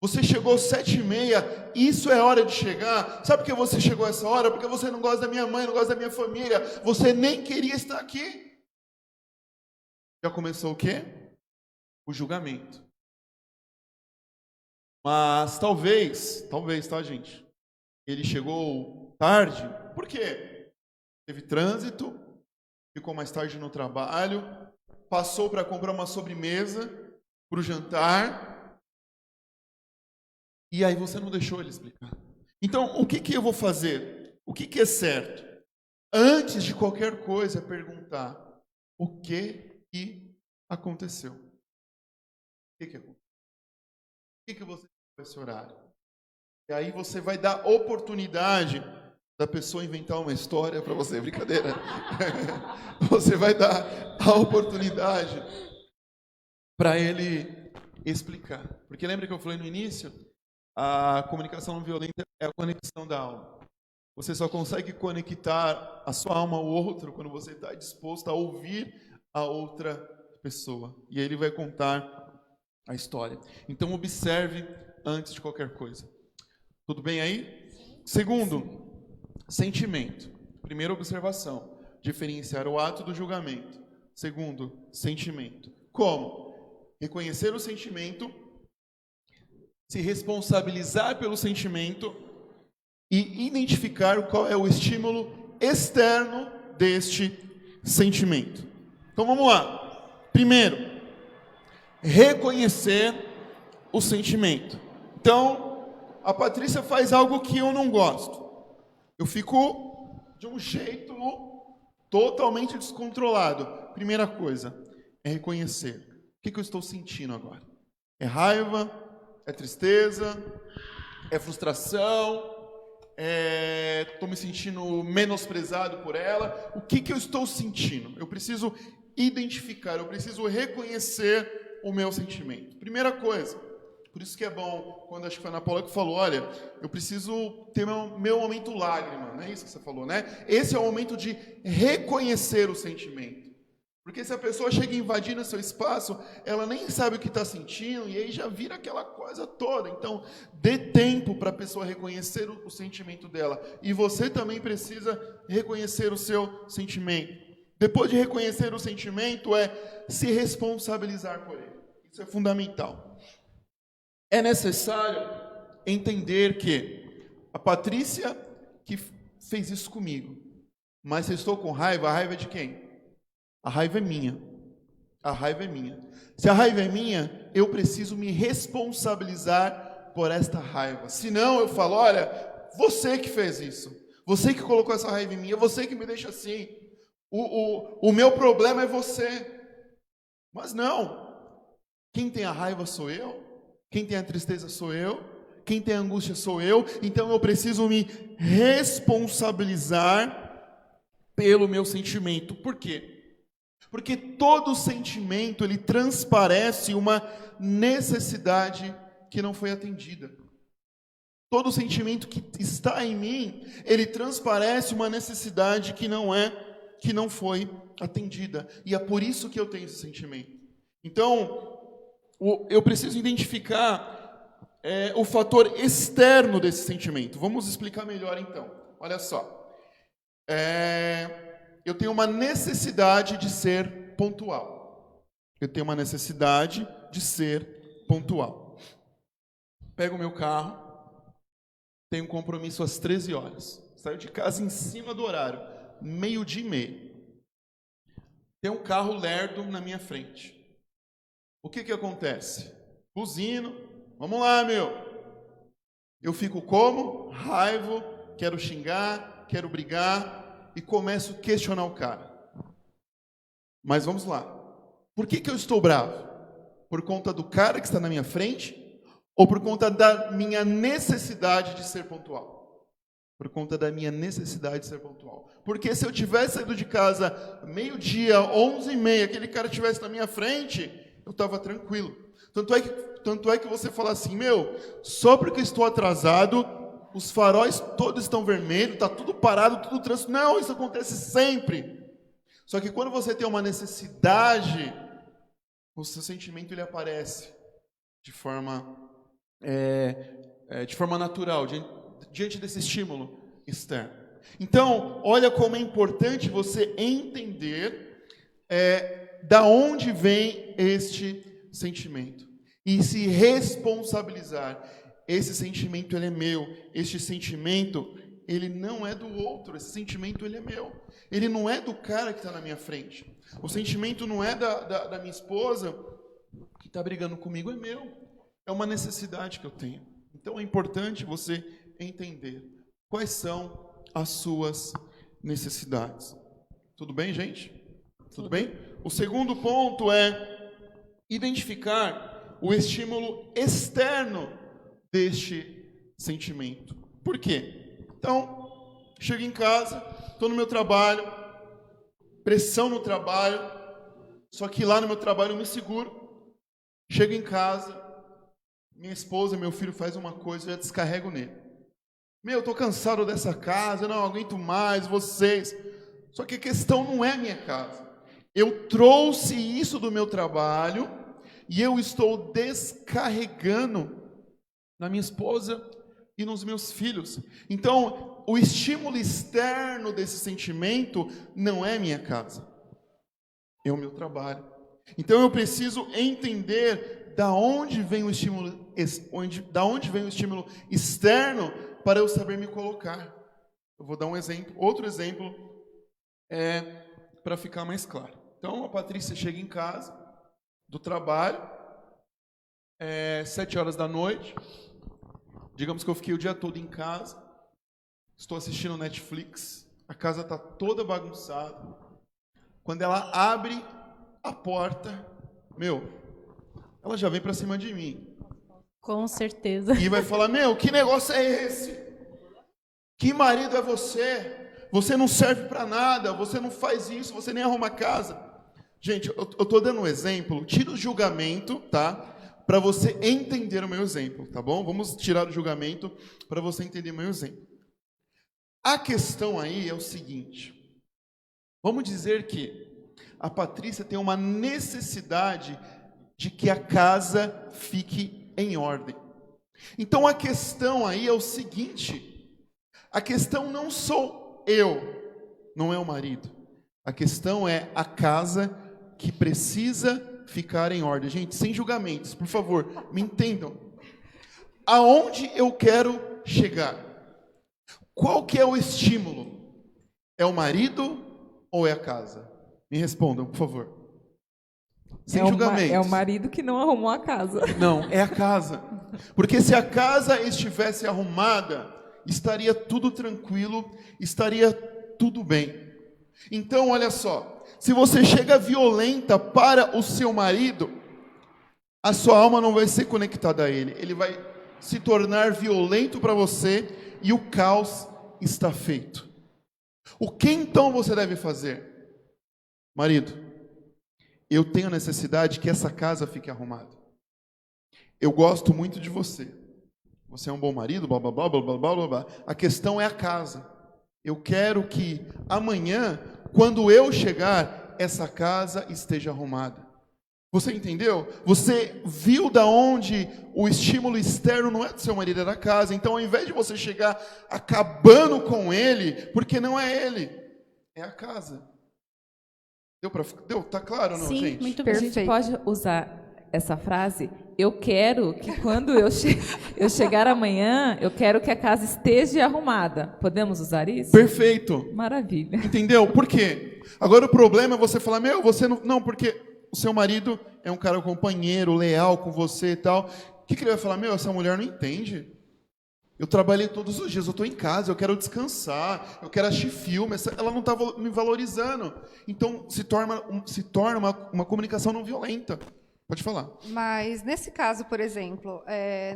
você chegou às 7h30, isso é hora de chegar. Sabe por que você chegou a essa hora? Porque você não gosta da minha mãe, não gosta da minha família. Você nem queria estar aqui. Já começou o quê? O julgamento. Mas talvez, tá, gente? Ele chegou tarde. Por quê? Teve trânsito, ficou mais tarde no trabalho, passou para comprar uma sobremesa para o jantar. E aí você não deixou ele explicar. Então, o que eu vou fazer? O que é certo? Antes de qualquer coisa, perguntar o que aconteceu. O que aconteceu? O que você fez esse horário? E aí você vai dar oportunidade da pessoa inventar uma história para você. Brincadeira. Você vai dar a oportunidade para ele explicar. Porque lembra que eu falei no início? A comunicação não violenta é a conexão da alma. Você só consegue conectar a sua alma ao outro quando você está disposto a ouvir a outra pessoa. E aí ele vai contar a história. Então observe antes de qualquer coisa. Tudo bem aí? Segundo, sentimento. Primeira observação, diferenciar o ato do julgamento. Segundo, sentimento. Como? Reconhecer o sentimento, se responsabilizar pelo sentimento e identificar qual é o estímulo externo deste sentimento. Então vamos lá. Primeiro, reconhecer o sentimento. Então, a Patrícia faz algo que eu não gosto. Eu fico de um jeito totalmente descontrolado. Primeira coisa é reconhecer. O que eu estou sentindo agora? É raiva? É tristeza, é frustração, estou me sentindo menosprezado por ela. O que eu estou sentindo? Eu preciso identificar, eu preciso reconhecer o meu sentimento. Primeira coisa, por isso que é bom, quando acho que foi a Ana Paula que falou, olha, eu preciso ter meu momento lágrima, não é isso que você falou, né? Esse é o momento de reconhecer o sentimento. Porque se a pessoa chega invadindo seu espaço, ela nem sabe o que está sentindo e aí já vira aquela coisa toda. Então, dê tempo para a pessoa reconhecer o sentimento dela. E você também precisa reconhecer o seu sentimento. Depois de reconhecer o sentimento, é se responsabilizar por ele. Isso é fundamental. É necessário entender que a Patrícia que fez isso comigo. Mas se eu estou com raiva, a raiva é de quem? A raiva é minha. A raiva é minha. Se a raiva é minha, eu preciso me responsabilizar por esta raiva. Senão eu falo, olha, você que fez isso. Você que colocou essa raiva em mim. É você que me deixa assim. O meu problema é você. Mas não. Quem tem a raiva sou eu. Quem tem a tristeza sou eu. Quem tem a angústia sou eu. Então eu preciso me responsabilizar pelo meu sentimento. Por quê? Porque todo sentimento, ele transparece uma necessidade que não foi atendida. Todo sentimento que está em mim, ele transparece uma necessidade que não foi atendida. E é por isso que eu tenho esse sentimento. Então, eu preciso identificar o fator externo desse sentimento. Vamos explicar melhor então. Olha só. Eu tenho uma necessidade de ser pontual. Eu tenho uma necessidade de ser pontual. Pego o meu carro, tenho um compromisso às 13 horas. Saio de casa em cima do horário, 12:30. Tem um carro lerdo na minha frente. O que acontece? Buzino, vamos lá, meu. Eu fico como? Raivo, quero xingar, quero brigar e começo a questionar o cara. Mas vamos lá. Por que eu estou bravo? Por conta do cara que está na minha frente? Ou por conta da minha necessidade de ser pontual? Por conta da minha necessidade de ser pontual. Porque se eu tivesse saído de casa 12:00, 11:30, aquele cara estivesse na minha frente, eu estava tranquilo. Tanto é que você fala assim, meu, só porque eu estou atrasado, os faróis todos estão vermelhos, está tudo parado, tudo trânsito. Não, isso acontece sempre. Só que quando você tem uma necessidade, o seu sentimento ele aparece de forma natural, diante desse estímulo externo. Então, olha como é importante você entender da onde vem este sentimento e se responsabilizar. Esse sentimento ele é meu, este sentimento ele não é do outro, esse sentimento ele é meu. Ele não é do cara que está na minha frente. O sentimento não é da minha esposa que está brigando comigo, é meu. É uma necessidade que eu tenho. Então é importante você entender quais são as suas necessidades. Tudo bem, gente? Tudo bem? O segundo ponto é identificar o estímulo externo deste sentimento. Por quê? Então, chego em casa, estou no meu trabalho, pressão no trabalho, só que lá no meu trabalho eu me seguro. Chego em casa, minha esposa, meu filho faz uma coisa, eu já descarrego nele. Meu, estou cansado dessa casa, eu não aguento mais vocês. Só que a questão não é minha casa. Eu trouxe isso do meu trabalho e eu estou descarregando na minha esposa e nos meus filhos. Então, o estímulo externo desse sentimento não é minha casa, é o meu trabalho. Então, eu preciso entender da onde vem o estímulo externo para eu saber me colocar. Eu vou dar um exemplo, outro exemplo, para ficar mais claro. Então, a Patrícia chega em casa do trabalho, 7 horas da noite. Digamos que eu fiquei o dia todo em casa, estou assistindo Netflix, a casa está toda bagunçada. Quando ela abre a porta, ela já vem para cima de mim. Com certeza. E vai falar, que negócio é esse? Que marido é você? Você não serve para nada, você não faz isso, você nem arruma a casa. Gente, eu estou dando um exemplo, tira o julgamento, tá? Para você entender o meu exemplo, tá bom? Vamos tirar o julgamento para você entender o meu exemplo. A questão aí é o seguinte. Vamos dizer que a Patrícia tem uma necessidade de que a casa fique em ordem. Então a questão aí é o seguinte. A questão não sou eu, não é o marido. A questão é a casa que precisa ficar em ordem. Gente, sem julgamentos, por favor, me entendam. Aonde eu quero chegar? Qual que é o estímulo? É o marido ou é a casa? Me respondam, por favor. Sem julgamentos. É o marido que não arrumou a casa. Não, é a casa. Porque se a casa estivesse arrumada, estaria tudo tranquilo, estaria tudo bem. Então, olha só. Se você chega violenta para o seu marido, a sua alma não vai ser conectada a ele. Ele vai se tornar violento para você e o caos está feito. O que então você deve fazer? Marido, eu tenho a necessidade que essa casa fique arrumada. Eu gosto muito de você. Você é um bom marido, blá, blá, blá, blá, blá, blá, blá. A questão é a casa. Eu quero que amanhã, quando eu chegar, essa casa esteja arrumada. Você entendeu? Você viu da onde o estímulo externo não é do seu marido, é da casa. Então, ao invés de você chegar acabando com ele, porque não é ele, é a casa. Deu? Tá claro ou não, Sim, gente? muito bom. A gente pode usar essa frase, eu quero que quando eu chegar amanhã, eu quero que a casa esteja arrumada. Podemos usar isso? Perfeito. Maravilha. Entendeu? Por quê? Agora o problema é você falar, você não... Não, porque o seu marido é um cara companheiro, leal com você e tal. O que ele vai falar? Essa mulher não entende. Eu trabalhei todos os dias, eu estou em casa, eu quero descansar, eu quero assistir filme, ela não está me valorizando. Então, se torna uma comunicação não violenta. Pode falar. Mas, nesse caso, por exemplo,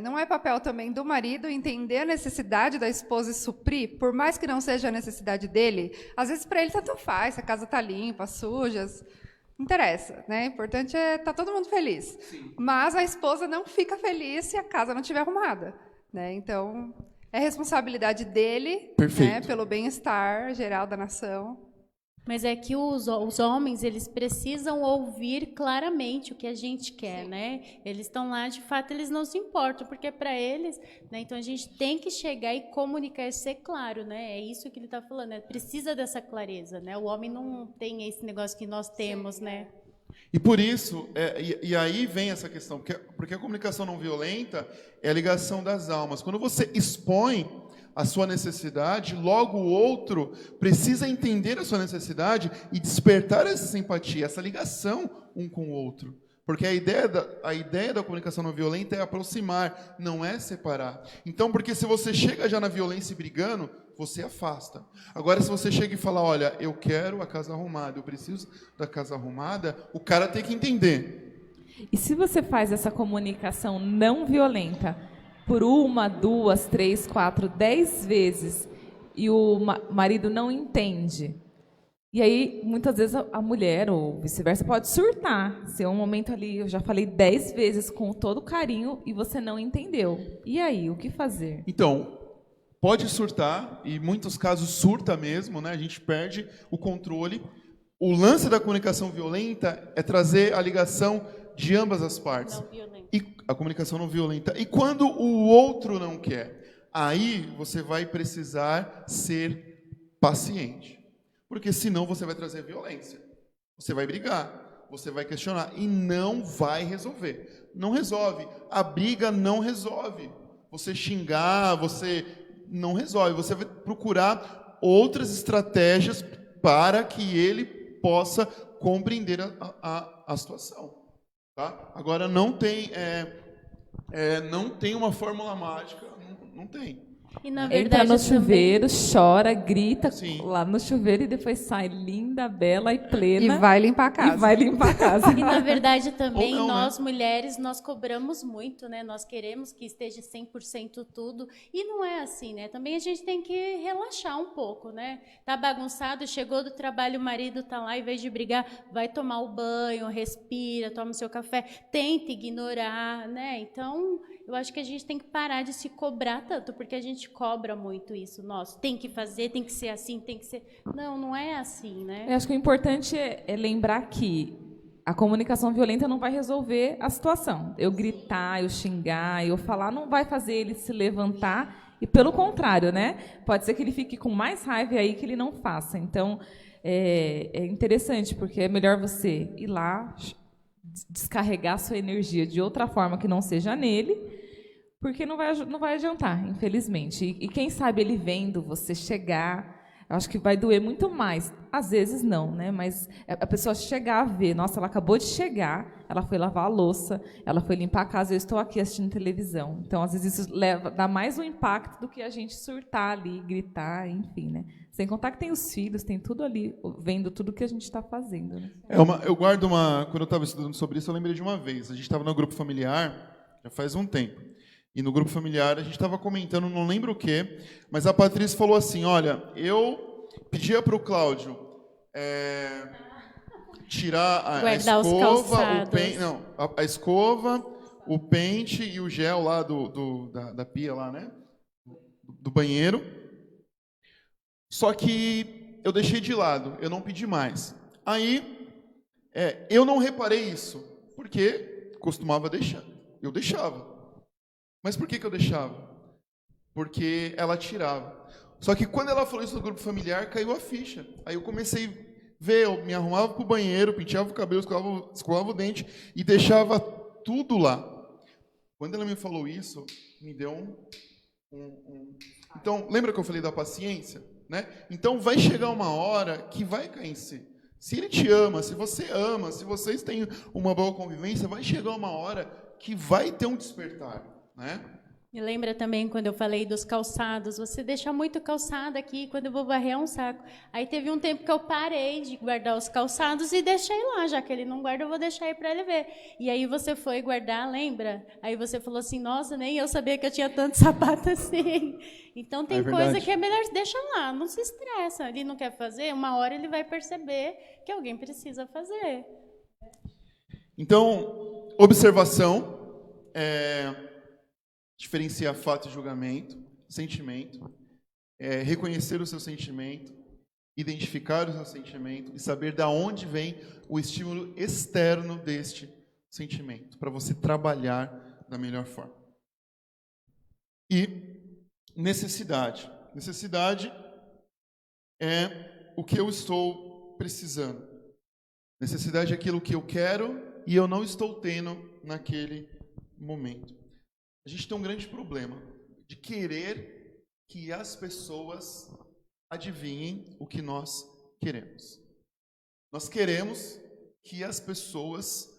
não é papel também do marido entender a necessidade da esposa e suprir, por mais que não seja a necessidade dele? Às vezes, para ele, tanto faz, se a casa está limpa, sujas, não interessa, né? O importante é estar todo mundo feliz. Sim. Mas a esposa não fica feliz se a casa não estiver arrumada. Né? Então, é responsabilidade dele, né, pelo bem-estar geral da nação. Mas é que os homens, eles precisam ouvir claramente o que a gente quer, sim, né? Eles estão lá, de fato, eles não se importam, porque para eles, né? Então a gente tem que chegar e comunicar, ser claro, né? É isso que ele está falando, né? Precisa dessa clareza, né? O homem não tem esse negócio que nós temos, sim, né? E por isso, e aí vem essa questão, porque a comunicação não violenta é a ligação das almas. Quando você expõe a sua necessidade, logo o outro precisa entender a sua necessidade e despertar essa simpatia, essa ligação um com o outro. Porque a ideia da comunicação não violenta é aproximar, não é separar. Então, porque se você chega já na violência e brigando, você afasta. Agora, se você chega e fala, olha, eu quero a casa arrumada, eu preciso da casa arrumada, o cara tem que entender. E se você faz essa comunicação não violenta por 1, 2, 3, 4, 10 vezes e o marido não entende, e aí, muitas vezes, a mulher, ou vice-versa, pode surtar. Se é um momento ali, eu já falei 10 vezes com todo carinho e você não entendeu. E aí, o que fazer? Então, pode surtar, e em muitos casos surta mesmo, né? A gente perde o controle. O lance da comunicação violenta é trazer a ligação de ambas as partes. Não violenta. E a comunicação não violenta. E quando o outro não quer, aí você vai precisar ser paciente. Porque senão você vai trazer violência. Você vai brigar, você vai questionar e não vai resolver. Não resolve. A briga não resolve. Você xingar, você não resolve. Você vai procurar outras estratégias para que ele possa compreender a situação. Tá? Agora, não tem uma fórmula mágica, não tem. E, na verdade, entra no chuveiro, também... chora, grita, sim, lá no chuveiro e depois sai linda, bela e plena. E vai limpar a casa. E na verdade também não, nós, né? Mulheres, nós cobramos muito, né? Nós queremos que esteja 100% tudo. E não é assim, né? Também a gente tem que relaxar um pouco, né? Tá bagunçado, chegou do trabalho, o marido tá lá, em vez de brigar, vai tomar o banho, respira, toma o seu café, tenta ignorar, né? Então, eu acho que a gente tem que parar de se cobrar tanto, porque a gente cobra muito isso. Nossa, tem que fazer, tem que ser assim, tem que ser... Não é assim, né? Eu acho que o importante é lembrar que a comunicação violenta não vai resolver a situação. Eu gritar, eu xingar, eu falar, não vai fazer ele se levantar. E pelo contrário, né? Pode ser que ele fique com mais raiva aí que ele não faça. Então, é interessante, porque é melhor você ir lá, descarregar sua energia de outra forma que não seja nele, porque não vai adiantar, infelizmente. E quem sabe ele vendo você chegar, eu acho que vai doer muito mais. Às vezes não, né? Mas a pessoa chegar a ver, nossa, ela acabou de chegar, ela foi lavar a louça, ela foi limpar a casa, eu estou aqui assistindo televisão. Então, às vezes, isso dá mais um impacto do que a gente surtar ali, gritar, enfim, né? Sem contar que tem os filhos, tem tudo ali, vendo tudo que a gente está fazendo. Né? Eu guardo quando eu estava estudando sobre isso, eu lembrei de uma vez. A gente estava no grupo familiar, já faz um tempo. E no grupo familiar a gente estava comentando, não lembro o quê, mas a Patrícia falou assim, olha, eu pedia para o Cláudio tirar a Guardar os escova, o calçados. pente, não, a escova, o pente e o gel lá da pia lá, né? Do banheiro. Só que eu deixei de lado, eu não pedi mais. Aí, eu não reparei isso, porque costumava deixar. Eu deixava. Mas por que eu deixava? Porque ela tirava. Só que quando ela falou isso no grupo familiar, caiu a ficha. Aí eu comecei a ver, eu me arrumava para o banheiro, penteava o cabelo, escovava o dente e deixava tudo lá. Quando ela me falou isso, me deu Então, lembra que eu falei da paciência? Né? Então, vai chegar uma hora que vai cair em si. Se ele te ama, se você ama, se vocês têm uma boa convivência, vai chegar uma hora que vai ter um despertar, né? Me lembra também quando eu falei dos calçados. Você deixa muito calçado aqui, quando eu vou varrer é um saco. Aí teve um tempo que eu parei de guardar os calçados e deixei lá. Já que ele não guarda, eu vou deixar aí para ele ver. E aí você foi guardar, lembra? Aí você falou assim, nossa, nem eu sabia que eu tinha tanto sapato assim. Então tem coisa que é melhor deixar lá, não se estressa. Ele não quer fazer, uma hora ele vai perceber que alguém precisa fazer. Então, observação, diferenciar fato e julgamento, sentimento, reconhecer o seu sentimento, identificar o seu sentimento e saber de onde vem o estímulo externo deste sentimento, para você trabalhar da melhor forma. E necessidade. Necessidade é o que eu estou precisando. Necessidade é aquilo que eu quero e eu não estou tendo naquele momento. A gente tem um grande problema de querer que as pessoas adivinhem o que nós queremos. Nós queremos que as pessoas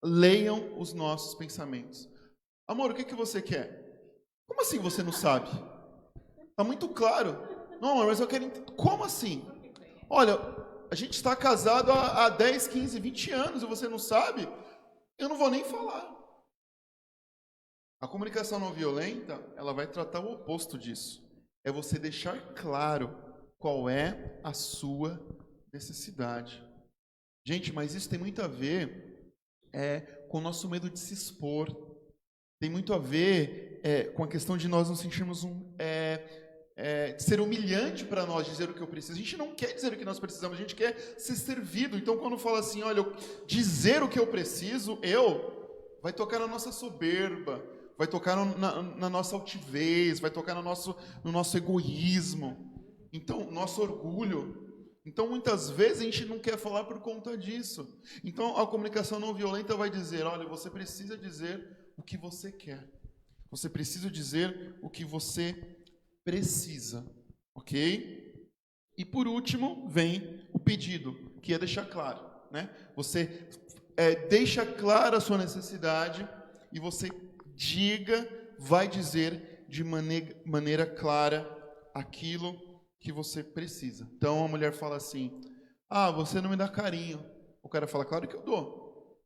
leiam os nossos pensamentos. Amor, o que você quer? Como assim você não sabe? Está muito claro. Não, amor, mas eu quero entender. Como assim? Olha, a gente está casado há 10, 15, 20 anos e você não sabe? Eu não vou nem falar. A comunicação não violenta, ela vai tratar o oposto disso. É você deixar claro qual é a sua necessidade. Gente, mas isso tem muito a ver com o nosso medo de se expor. Tem muito a ver com a questão de nós nos sentirmos de ser humilhante para nós dizer o que eu preciso. A gente não quer dizer o que nós precisamos, a gente quer ser servido. Então, quando fala assim, olha, dizer o que eu preciso, vai tocar na nossa soberba, vai tocar na nossa altivez, vai tocar no nosso egoísmo, então, nosso orgulho. Então, muitas vezes, a gente não quer falar por conta disso. Então, a comunicação não violenta vai dizer, olha, você precisa dizer o que você quer. Você precisa dizer o que você precisa, ok? E, por último, vem o pedido, que é deixar claro, né? Você deixa clara a sua necessidade e você vai dizer de maneira clara aquilo que você precisa. Então, a mulher fala assim, você não me dá carinho. O cara fala, claro que eu dou.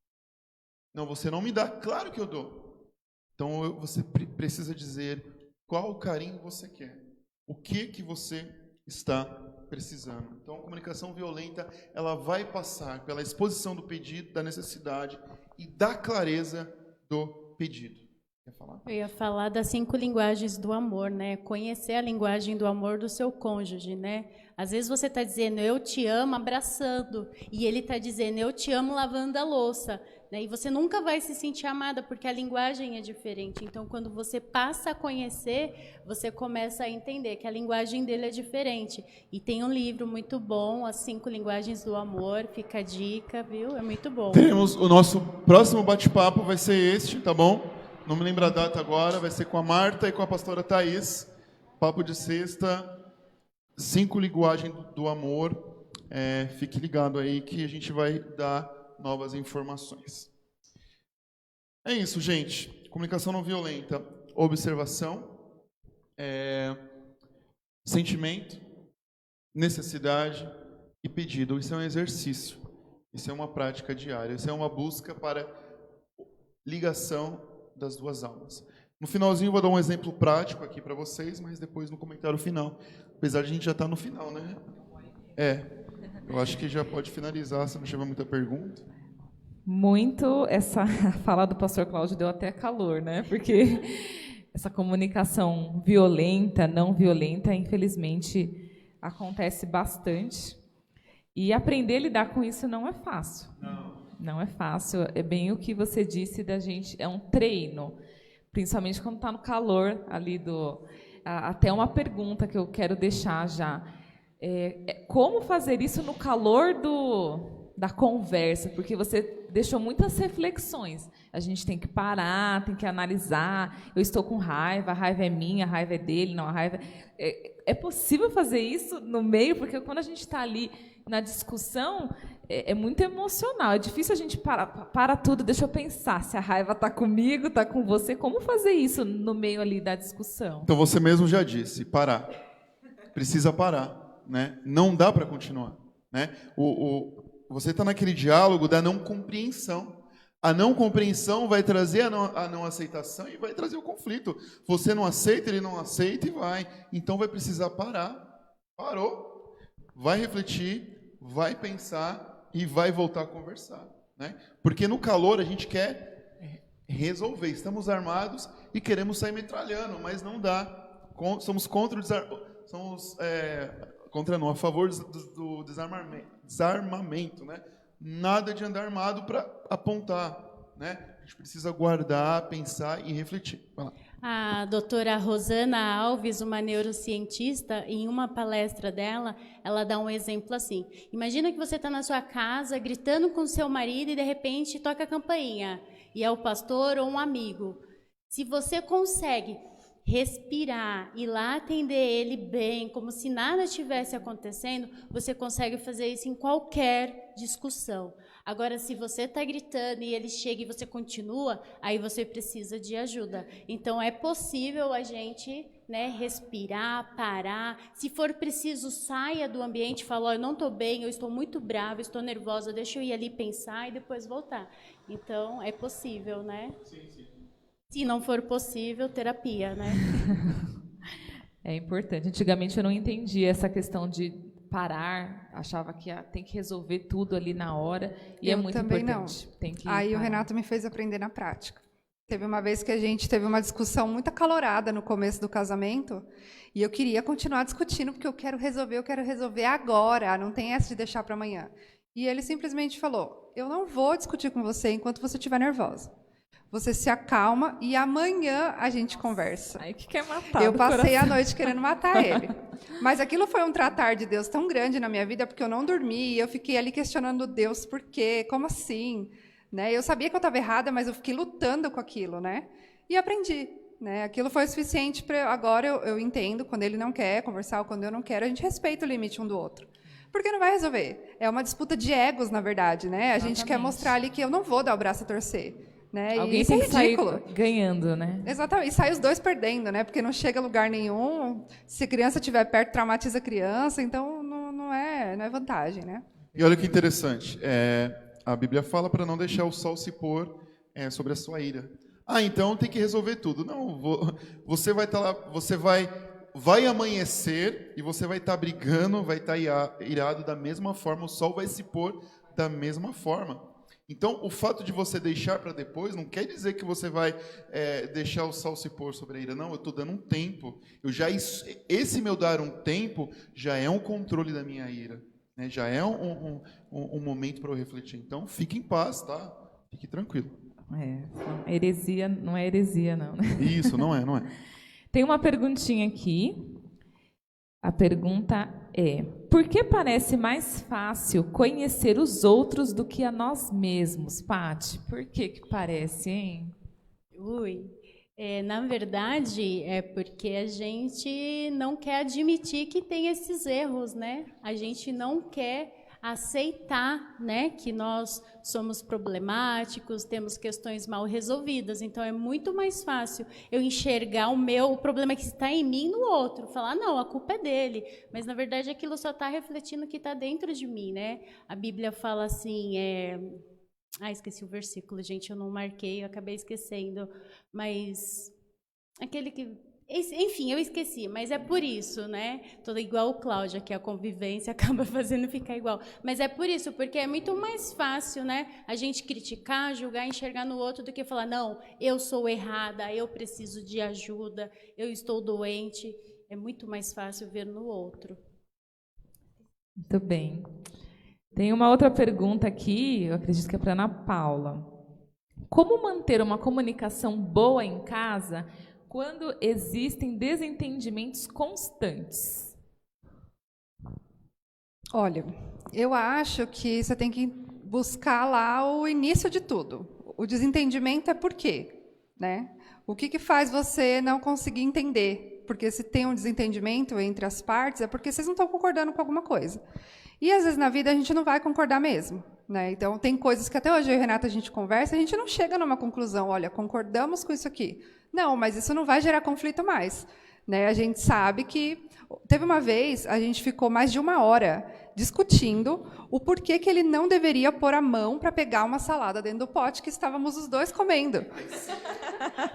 Não, você não me dá, claro que eu dou. Então, você precisa dizer qual o carinho você quer. O que você está precisando. Então, a comunicação violenta, ela vai passar pela exposição do pedido, da necessidade e da clareza do pedido. Quer falar? Eu ia falar das 5 linguagens do amor, né? Conhecer a linguagem do amor do seu cônjuge, né? Às vezes você está dizendo, eu te amo abraçando, e ele está dizendo, eu te amo lavando a louça. Né? E você nunca vai se sentir amada, porque a linguagem é diferente. Então, quando você passa a conhecer, você começa a entender que a linguagem dele é diferente. E tem um livro muito bom, As 5 Linguagens do Amor, fica a dica, viu? É muito bom. Teremos o nosso próximo bate-papo, vai ser este, tá bom? Não me lembro a data agora, vai ser com a Marta e com a pastora Thaís. Papo de sexta, 5 linguagens do amor. Fique ligado aí que a gente vai dar novas informações. É isso, gente. Comunicação não violenta. Observação, sentimento, necessidade e pedido. Isso é um exercício. Isso é uma prática diária. Isso é uma busca para ligação das duas almas. No finalzinho eu vou dar um exemplo prático aqui para vocês, mas depois no comentário final. Apesar de a gente já estar no final, né? Eu acho que já pode finalizar, se não tiver muita pergunta. Muito, essa fala do pastor Cláudio deu até calor, né? Porque essa comunicação violenta, não violenta, infelizmente, acontece bastante. E aprender a lidar com isso não é fácil. Não é fácil. É bem o que você disse da gente, é um treino. Principalmente quando está no calor ali do... Até uma pergunta que eu quero deixar já. Como fazer isso no calor da conversa? Porque você deixou muitas reflexões. A gente tem que parar, tem que analisar. Eu estou com raiva, a raiva é minha, a raiva é dele, não, a raiva... É possível fazer isso no meio? Porque quando a gente está ali na discussão, é muito emocional. É difícil a gente para tudo, deixa eu pensar se a raiva está comigo, está com você. Como fazer isso no meio ali da discussão? Então, você mesmo já disse, parar. Precisa parar, né? Não dá para continuar, né? Você está naquele diálogo da não compreensão. A não compreensão vai trazer a não aceitação e vai trazer o conflito. Você não aceita, ele não aceita e vai. Então vai precisar parar. Parou. Vai refletir, vai pensar e vai voltar a conversar, né? Porque no calor a gente quer resolver. Estamos armados e queremos sair metralhando, mas não dá. Somos contra o a favor do desarmamento, né? Nada de andar armado para apontar, né? A gente precisa guardar, pensar e refletir. Vai lá. A doutora Rosana Alves, uma neurocientista, em uma palestra dela, ela dá um exemplo assim. Imagina que você está na sua casa gritando com seu marido e, de repente, toca a campainha. E é o pastor ou um amigo. Se você consegue respirar, ir lá atender ele bem, como se nada estivesse acontecendo, você consegue fazer isso em qualquer discussão. Agora, se você está gritando e ele chega e você continua, aí você precisa de ajuda. Então, é possível a gente, né, respirar, parar. Se for preciso, saia do ambiente e fala, eu não estou bem, eu estou muito brava, estou nervosa, deixa eu ir ali pensar e depois voltar. Então, é possível, né? Sim, sim. Se não for possível, terapia, né? É importante. Antigamente eu não entendia essa questão de parar, achava que tem que resolver tudo ali na hora, e é muito importante. Não. Tem que Aí parar. o Renato me fez aprender na prática. Teve uma vez que a gente teve uma discussão muito acalorada no começo do casamento, e eu queria continuar discutindo, porque eu quero resolver agora, não tem essa de deixar para amanhã. E ele simplesmente falou, eu não vou discutir com você enquanto você estiver nervosa. Você se acalma e amanhã a gente conversa. Aí que quer matar. Eu passei a noite querendo matar ele. Mas aquilo foi um tratar de Deus tão grande na minha vida, porque eu não dormi, eu fiquei ali questionando Deus, por quê? Como assim? Né? Eu sabia que eu estava errada, mas eu fiquei lutando com aquilo, né? E aprendi. Né? Aquilo foi o suficiente para... Agora eu entendo, quando ele não quer conversar ou quando eu não quero, a gente respeita o limite um do outro. Porque não vai resolver. É uma disputa de egos, na verdade, né? A gente quer mostrar ali que eu não vou dar o braço a torcer. Né? Alguém e tem isso é ridículo. Sair ganhando, né? Exatamente. E sai os dois perdendo, né? Porque não chega a lugar nenhum. Se a criança estiver perto, traumatiza a criança. Então, não é vantagem, né? E olha que interessante. A Bíblia fala para não deixar o sol se pôr sobre a sua ira. Então tem que resolver tudo. Não, você vai estar lá, você vai amanhecer e você vai estar brigando, vai estar irado da mesma forma, o sol vai se pôr da mesma forma. Então, o fato de você deixar para depois não quer dizer que você vai deixar o sol se pôr sobre a ira. Não, eu estou dando um tempo. Esse meu dar um tempo já é um controle da minha ira. Né? Já é um momento para eu refletir. Então, fique em paz, tá? Fique tranquilo. Heresia não é heresia, não. Né? Isso, não é. Tem uma perguntinha aqui. A pergunta é: por que parece mais fácil conhecer os outros do que a nós mesmos, Paty? Por que parece, hein? Na verdade, é porque a gente não quer admitir que tem esses erros, né? A gente não quer aceitar, né, que nós somos problemáticos, temos questões mal resolvidas. Então, é muito mais fácil eu enxergar o problema que está em mim no outro. Falar, não, a culpa é dele. Mas, na verdade, aquilo só está refletindo o que está dentro de mim, né? A Bíblia fala assim... esqueci o versículo, gente, eu não marquei, eu acabei esquecendo. Mas, aquele que... Enfim, eu esqueci, mas é por isso, né? Tô igual o Cláudio, que a convivência acaba fazendo ficar igual. Mas é por isso, porque é muito mais fácil, né? A gente criticar, julgar, enxergar no outro do que falar, não, eu sou errada, eu preciso de ajuda, eu estou doente. É muito mais fácil ver no outro. Muito bem. Tem uma outra pergunta aqui, eu acredito que é para Ana Paula. Como manter uma comunicação boa em casa quando existem desentendimentos constantes? Olha, eu acho que você tem que buscar lá o início de tudo. O desentendimento é por quê, né? O que faz você não conseguir entender? Porque se tem um desentendimento entre as partes, é porque vocês não estão concordando com alguma coisa. E, às vezes, na vida, a gente não vai concordar mesmo, né? Então, tem coisas que até hoje eu e a Renata a gente conversa e a gente não chega numa conclusão, olha, concordamos com isso aqui. Não, mas isso não vai gerar conflito mais, né? A gente sabe que... Teve uma vez, a gente ficou mais de 1 hora discutindo o porquê que ele não deveria pôr a mão para pegar uma salada dentro do pote que estávamos os dois comendo.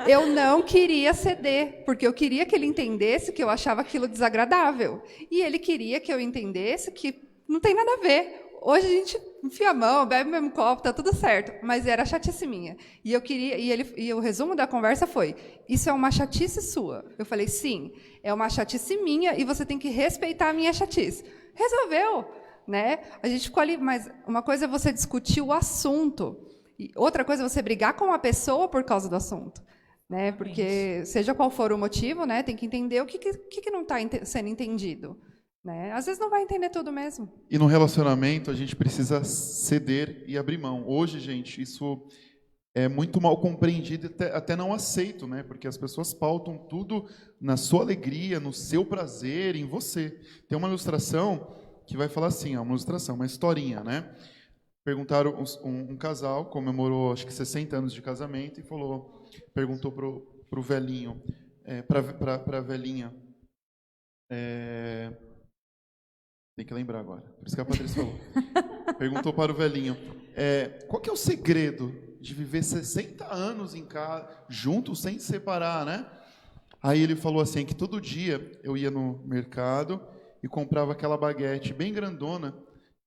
Eu não queria ceder, porque eu queria que ele entendesse que eu achava aquilo desagradável. E ele queria que eu entendesse que não tem nada a ver. Hoje a gente enfia a mão, bebe o mesmo copo, tá tudo certo. Mas era chatice minha. E eu queria, e o resumo da conversa foi: isso é uma chatice sua. Eu falei, sim, é uma chatice minha e você tem que respeitar a minha chatice. Resolveu, né? A gente ficou ali, mas uma coisa é você discutir o assunto, e outra coisa é você brigar com a pessoa por causa do assunto, né? Porque seja qual for o motivo, né, tem que entender o que não está sendo entendido. Né? Às vezes não vai entender tudo mesmo. E no relacionamento a gente precisa ceder e abrir mão. Hoje, gente, isso é muito mal compreendido e até não aceito, né? Porque as pessoas pautam tudo na sua alegria, no seu prazer, em você. Tem uma ilustração que vai falar assim, uma historinha, né? Perguntaram, um casal comemorou, acho que 60 anos de casamento e perguntou pro velhinho, para a velhinha, tem que lembrar agora, por isso que a Patrícia falou. Perguntou para o velhinho, qual que é o segredo de viver 60 anos em casa, juntos, sem se separar, né? Aí ele falou assim, que todo dia eu ia no mercado e comprava aquela baguete bem grandona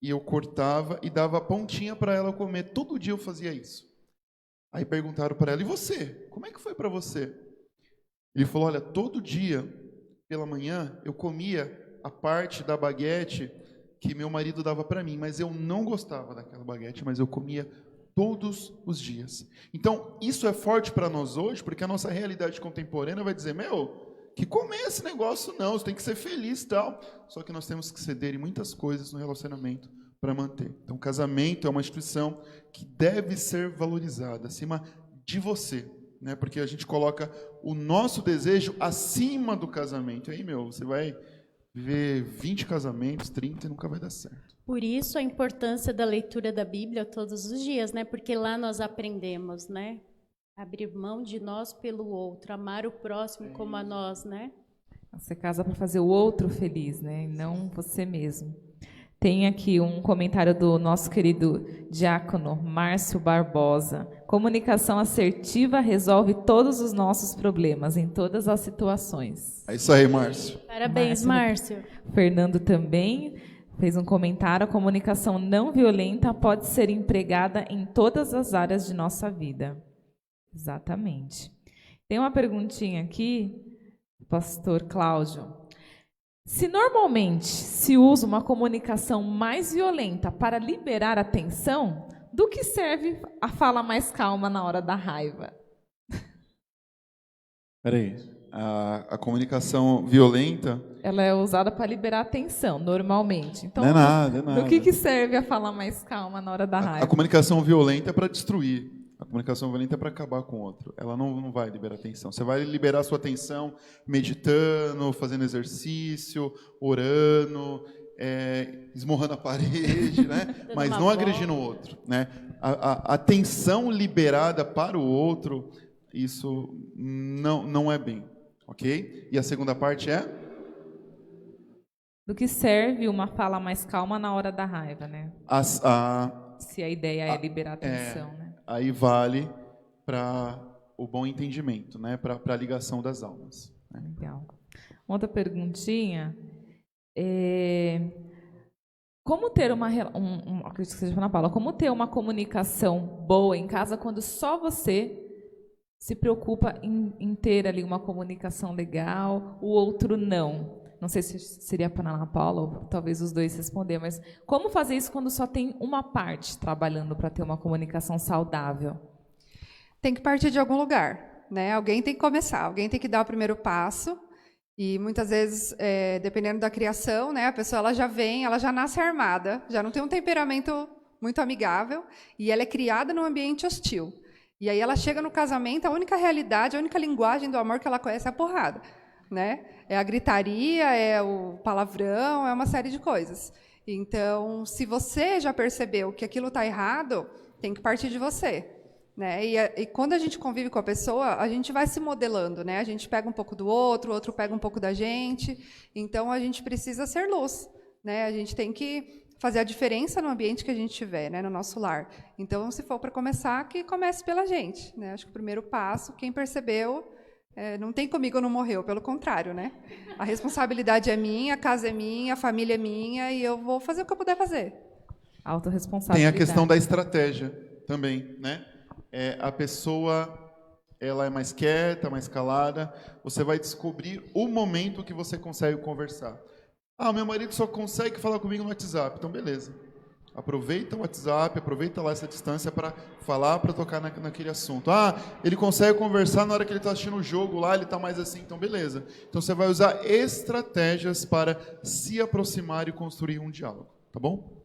e eu cortava e dava a pontinha para ela comer. Todo dia eu fazia isso. Aí perguntaram para ela, e você? Como é que foi para você? Ele falou, olha, todo dia, pela manhã, eu comia a parte da baguete que meu marido dava para mim, mas eu não gostava daquela baguete, mas eu comia todos os dias. Então, isso é forte para nós hoje, porque a nossa realidade contemporânea vai dizer, que comer esse negócio não, você tem que ser feliz e tal. Só que nós temos que ceder em muitas coisas no relacionamento para manter. Então, o casamento é uma instituição que deve ser valorizada acima de você, né? Porque a gente coloca o nosso desejo acima do casamento. E aí, você vai viver 20 casamentos, 30 e nunca vai dar certo. Por isso a importância da leitura da Bíblia todos os dias, né? Porque lá nós aprendemos, né? Abrir mão de nós pelo outro, amar o próximo como a nós, né? Você casa para fazer o outro feliz, né? E não você mesmo. Tem aqui um comentário do nosso querido diácono Márcio Barbosa. Comunicação assertiva resolve todos os nossos problemas, em todas as situações. É isso aí, Márcio. Parabéns, Márcio. Fernando também fez um comentário. A comunicação não violenta pode ser empregada em todas as áreas de nossa vida. Exatamente. Tem uma perguntinha aqui, pastor Cláudio. Se normalmente se usa uma comunicação mais violenta para liberar a tensão, do que serve a fala mais calma na hora da raiva? Peraí, a comunicação violenta... Ela é usada para liberar a tensão, normalmente. Então, não é nada. Do que serve a fala mais calma na hora da raiva? A comunicação violenta é para destruir. A comunicação violenta é para acabar com o outro. Ela não vai liberar atenção. Você vai liberar a sua atenção meditando, fazendo exercício, orando, esmurrando a parede, né? Mas não agredindo o outro, né? A atenção liberada para o outro, isso não é bem, ok? E a segunda parte é? Do que serve uma fala mais calma na hora da raiva, né? Se a ideia é liberar a atenção, né? Aí vale para o bom entendimento, né? Para a ligação das almas. Legal. Outra perguntinha. Como ter acredito que seja para Ana Paula, como ter uma comunicação boa em casa quando só você se preocupa em ter ali uma comunicação legal, o outro não? Não sei se seria para a Ana Paula, ou talvez os dois responder, mas como fazer isso quando só tem uma parte trabalhando para ter uma comunicação saudável? Tem que partir de algum lugar, né? Alguém tem que começar, alguém tem que dar o primeiro passo. E muitas vezes, dependendo da criação, né, a pessoa ela já nasce armada, já não tem um temperamento muito amigável, e ela é criada num ambiente hostil. E aí ela chega no casamento, a única realidade, a única linguagem do amor que ela conhece é a porrada, né? É a gritaria, é o palavrão, é uma série de coisas. Então, se você já percebeu que aquilo está errado, tem que partir de você. Né? E quando a gente convive com a pessoa, a gente vai se modelando, né? A gente pega um pouco do outro, o outro pega um pouco da gente. Então, a gente precisa ser luz, né? A gente tem que fazer a diferença no ambiente que a gente tiver, né? No nosso lar. Então, se for para começar, que comece pela gente, né? Acho que o primeiro passo, quem percebeu, não tem comigo ou não morreu, pelo contrário, né? A responsabilidade é minha, a casa é minha, a família é minha, e eu vou fazer o que eu puder fazer. Autorresponsabilidade. Tem a questão da estratégia também, né? A pessoa, ela é mais quieta, mais calada. Você vai descobrir o momento que você consegue conversar. Meu marido só consegue falar comigo no WhatsApp. Então, beleza. Aproveita o WhatsApp, aproveita lá essa distância para falar, para tocar naquele assunto. Ele consegue conversar na hora que ele está assistindo o jogo lá, ele está mais assim. Então, beleza. Então, você vai usar estratégias para se aproximar e construir um diálogo. Tá bom?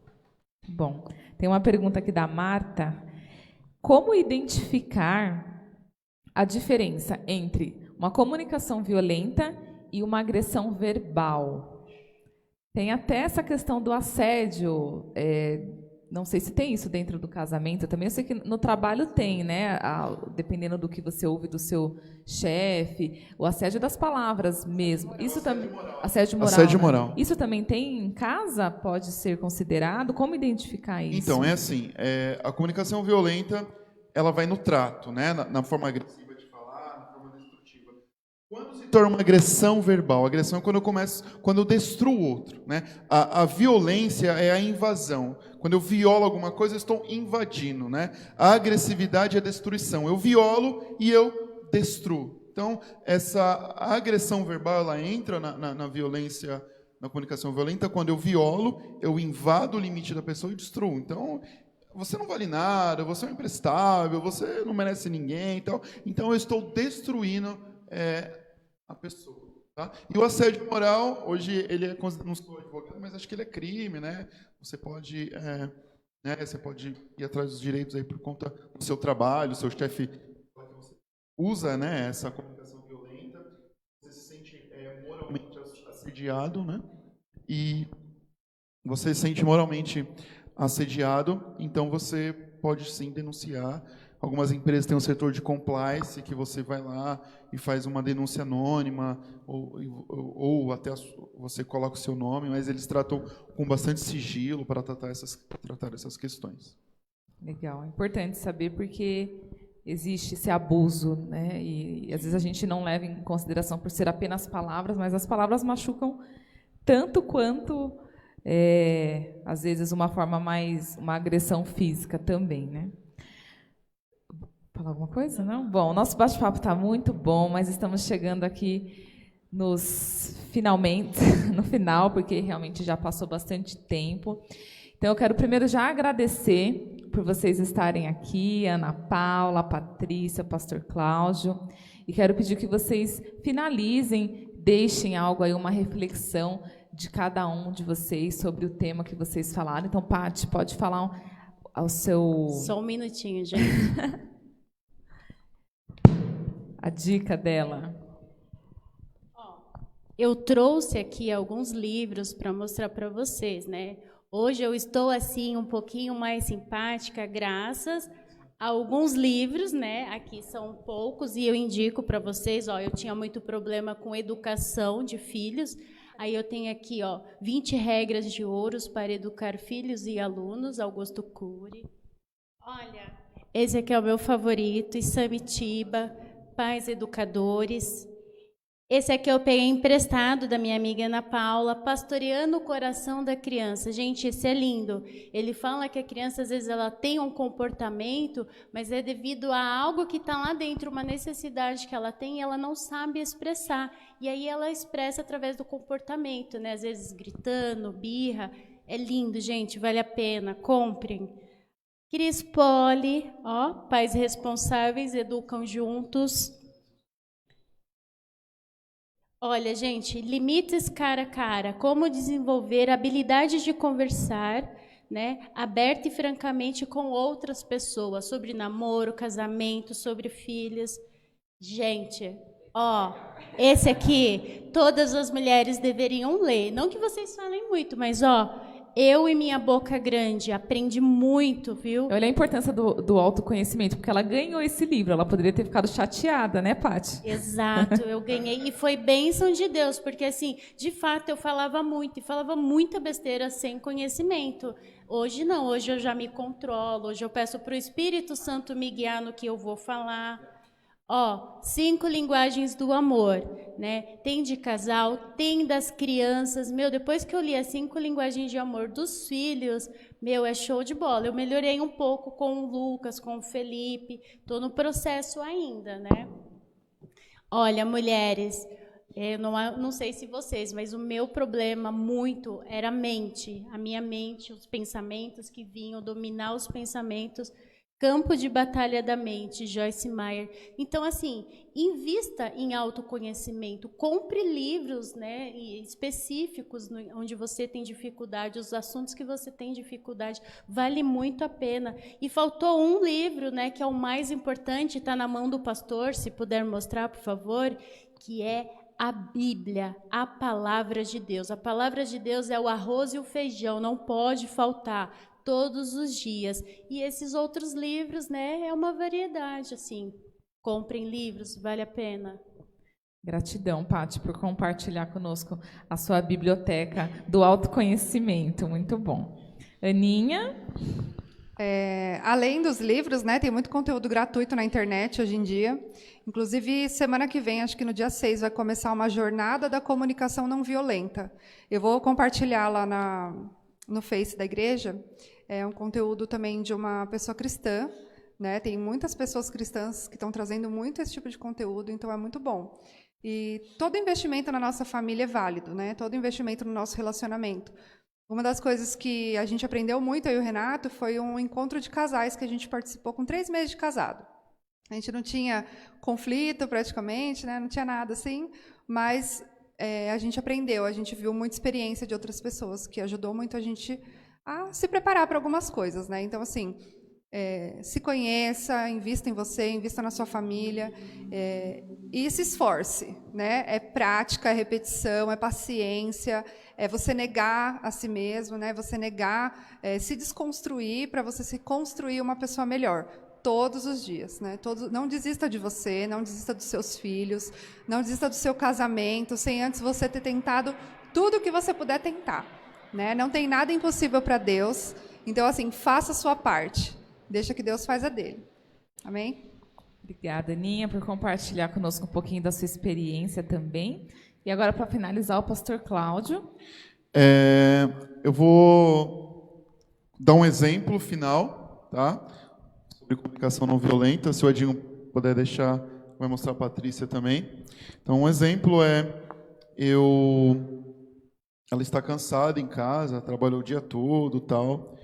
Bom, tem uma pergunta aqui da Marta. Como identificar a diferença entre uma comunicação violenta e uma agressão verbal? Tem até essa questão do assédio. Não sei se tem isso dentro do casamento. Também eu sei que no trabalho tem, né? Dependendo do que você ouve do seu chefe, o assédio das palavras mesmo. Isso também. Assédio moral. Assédio moral. Né? Isso também tem em casa? Pode ser considerado? Como identificar isso? Então, é assim, a comunicação violenta, ela vai no trato, né? Na forma agressiva de falar, na forma destrutiva. Quando se torna uma agressão verbal? A agressão é quando eu destruo o outro, né? A violência é a invasão. Quando eu violo alguma coisa, eu estou invadindo, né? A agressividade é a destruição. Eu violo e eu destruo. Então, essa agressão verbal, ela entra na violência, na comunicação violenta, quando eu violo, eu invado o limite da pessoa e destruo. Então, você não vale nada, você é um imprestável, você não merece ninguém e tal. Então, eu estou destruindo a pessoa. Tá? E o assédio moral, hoje, ele não sou advogado, mas acho que ele é crime, né? Você pode, você pode ir atrás dos direitos aí por conta do seu trabalho, o seu chefe usa, né, essa comunicação violenta, você se sente moralmente assediado, né? E você se sente moralmente assediado, então você pode sim denunciar. Algumas empresas têm um setor de compliance, que você vai lá e faz uma denúncia anônima, ou até você coloca o seu nome, mas eles tratam com bastante sigilo para tratar essas questões. Legal, é importante saber porque existe esse abuso, né? E às vezes a gente não leva em consideração por ser apenas palavras, mas as palavras machucam tanto quanto, às vezes, uma agressão física também, né? Falar alguma coisa? Não? Bom, o nosso bate-papo está muito bom, mas estamos chegando aqui no final, porque realmente já passou bastante tempo. Então, eu quero primeiro já agradecer por vocês estarem aqui, Ana Paula, Patrícia, Pastor Cláudio, e quero pedir que vocês finalizem, deixem algo aí, uma reflexão de cada um de vocês sobre o tema que vocês falaram. Então, Paty, pode falar ao seu... Só um minutinho, gente. A dica dela. Eu trouxe aqui alguns livros para mostrar para vocês, né? Hoje eu estou assim um pouquinho mais simpática graças a alguns livros, né? Aqui são poucos e eu indico para vocês, eu tinha muito problema com educação de filhos. Aí eu tenho aqui, 20 regras de ouro para educar filhos e alunos, Augusto Cury. Olha, esse aqui é o meu favorito, Samitiba, Pais Educadores. Esse aqui eu peguei emprestado da minha amiga Ana Paula, Pastoreando o Coração da Criança. Gente, esse é lindo. Ele fala que a criança, às vezes, ela tem um comportamento, mas é devido a algo que está lá dentro, uma necessidade que ela tem e ela não sabe expressar. E aí ela expressa através do comportamento, né? Às vezes gritando, birra. É lindo, gente, vale a pena, comprem. Cris Poli, ó, pais responsáveis educam juntos. Olha, gente, limites cara a cara, como desenvolver habilidades de conversar, né, aberta e francamente com outras pessoas, sobre namoro, casamento, sobre filhos. Gente, ó, esse aqui, todas as mulheres deveriam ler. Não que vocês falem muito, mas, ó, eu e minha boca grande, aprendi muito, viu? Olha a importância do autoconhecimento, porque ela ganhou esse livro. Ela poderia ter ficado chateada, né, Paty? Exato, eu ganhei. E foi bênção de Deus, porque, assim, de fato, eu falava muito, e falava muita besteira sem conhecimento. Hoje não, hoje eu já me controlo, hoje eu peço para o Espírito Santo me guiar no que eu vou falar. Ó, 5 linguagens do amor, né? Tem de casal, tem das crianças. Meu, depois que eu li as 5 linguagens de amor dos filhos, meu, é show de bola. Eu melhorei um pouco com o Lucas, com o Felipe. Estou no processo ainda, né? Olha, mulheres, eu não sei se vocês, mas o meu problema muito era a mente. A minha mente, os pensamentos que vinham, dominar os pensamentos. Campo de Batalha da Mente, Joyce Meyer. Então, assim, invista em autoconhecimento, compre livros, né, específicos onde você tem dificuldade, os assuntos que você tem dificuldade, vale muito a pena. E faltou um livro, né, que é o mais importante, está na mão do pastor, se puder mostrar, por favor, que é a Bíblia, a Palavra de Deus. A Palavra de Deus é o arroz e o feijão, não pode faltar todos os dias. E esses outros livros, né, é uma variedade, assim. Comprem livros, vale a pena. Gratidão, Paty, por compartilhar conosco a sua biblioteca do autoconhecimento. Muito bom. Aninha? Além dos livros, né, tem muito conteúdo gratuito na internet hoje em dia. Inclusive, semana que vem, acho que no dia 6, vai começar uma jornada da comunicação não violenta. Eu vou compartilhar lá no Face da igreja. É um conteúdo também de uma pessoa cristã, né? Tem muitas pessoas cristãs que estão trazendo muito esse tipo de conteúdo, então é muito bom. E todo investimento na nossa família é válido, né? Todo investimento no nosso relacionamento. Uma das coisas que a gente aprendeu muito, eu e o Renato, foi um encontro de casais que a gente participou com 3 meses de casado. A gente não tinha conflito praticamente, né? Não tinha nada assim, mas a gente aprendeu, a gente viu muita experiência de outras pessoas, que ajudou muito a gente a se preparar para algumas coisas, né? Então, assim, se conheça, invista em você, invista na sua família, e se esforce, né? É prática, é repetição, é paciência, é você negar a si mesmo, né? Você negar, se desconstruir para você se construir uma pessoa melhor. Todos os dias, né? Não desista de você, não desista dos seus filhos, não desista do seu casamento, sem antes você ter tentado tudo o que você puder tentar. Né? Não tem nada impossível para Deus. Então, assim, faça a sua parte. Deixa que Deus faz a dele. Amém? Obrigada, Aninha, por compartilhar conosco um pouquinho da sua experiência também. E agora, para finalizar, o pastor Cláudio. Eu vou dar um exemplo final, tá? Sobre comunicação não violenta. Se o Edinho puder deixar, vai mostrar a Patrícia também. Então, um exemplo ela está cansada em casa, trabalhou o dia todo, tal.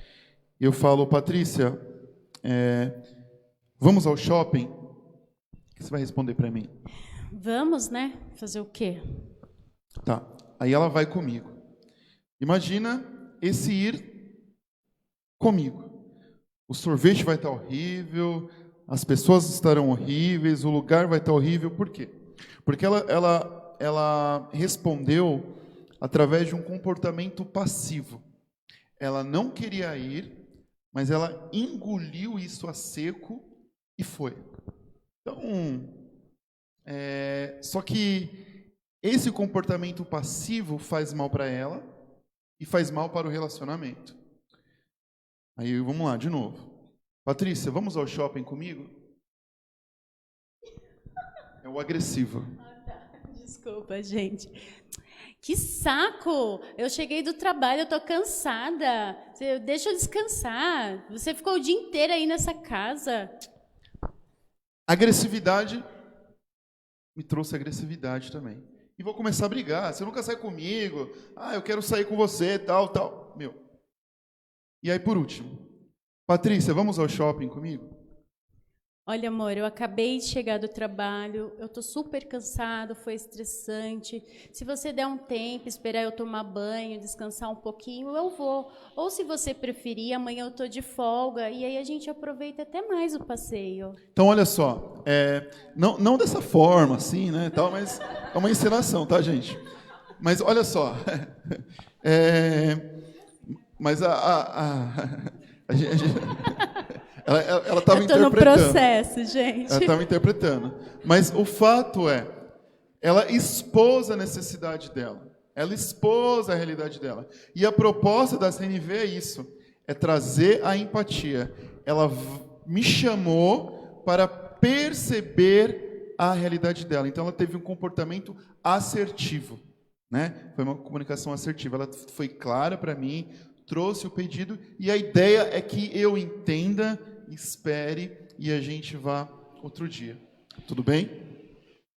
E eu falo, Patrícia, vamos ao shopping? O que você vai responder para mim? Vamos, né? Fazer o quê? Tá. Aí ela vai comigo. Imagina esse ir comigo. O sorvete vai estar horrível, as pessoas estarão horríveis, o lugar vai estar horrível. Por quê? Porque ela respondeu através de um comportamento passivo. Ela não queria ir, mas ela engoliu isso a seco e foi. Então, só que esse comportamento passivo faz mal para ela e faz mal para o relacionamento. Aí, vamos lá, de novo. Patrícia, vamos ao shopping comigo? É o agressivo. Desculpa, gente. Que saco! Eu cheguei do trabalho, eu tô cansada. Deixa eu descansar. Você ficou o dia inteiro aí nessa casa. Agressividade me trouxe agressividade também. E vou começar a brigar. Você nunca sai comigo. Ah, eu quero sair com você, tal, tal. Meu. E aí, por último. Patrícia, vamos ao shopping comigo? Olha, amor, eu acabei de chegar do trabalho, eu tô super cansado, foi estressante. Se você der um tempo, esperar eu tomar banho, descansar um pouquinho, eu vou. Ou se você preferir, amanhã eu tô de folga e aí a gente aproveita até mais o passeio. Então, olha só, não dessa forma, assim, né, tal, mas é uma encenação, tá, gente? Mas olha só, mas a gente, ela estava interpretando. Eu tô no processo, gente. Ela estava interpretando. Mas o fato é, ela expôs a necessidade dela. Ela expôs a realidade dela. E a proposta da CNV é isso, é trazer a empatia. Ela me chamou para perceber a realidade dela. Então, ela teve um comportamento assertivo, né? Foi uma comunicação assertiva. Ela foi clara para mim, trouxe o pedido, e a ideia é que eu entenda, espere, e a gente vá outro dia. Tudo bem?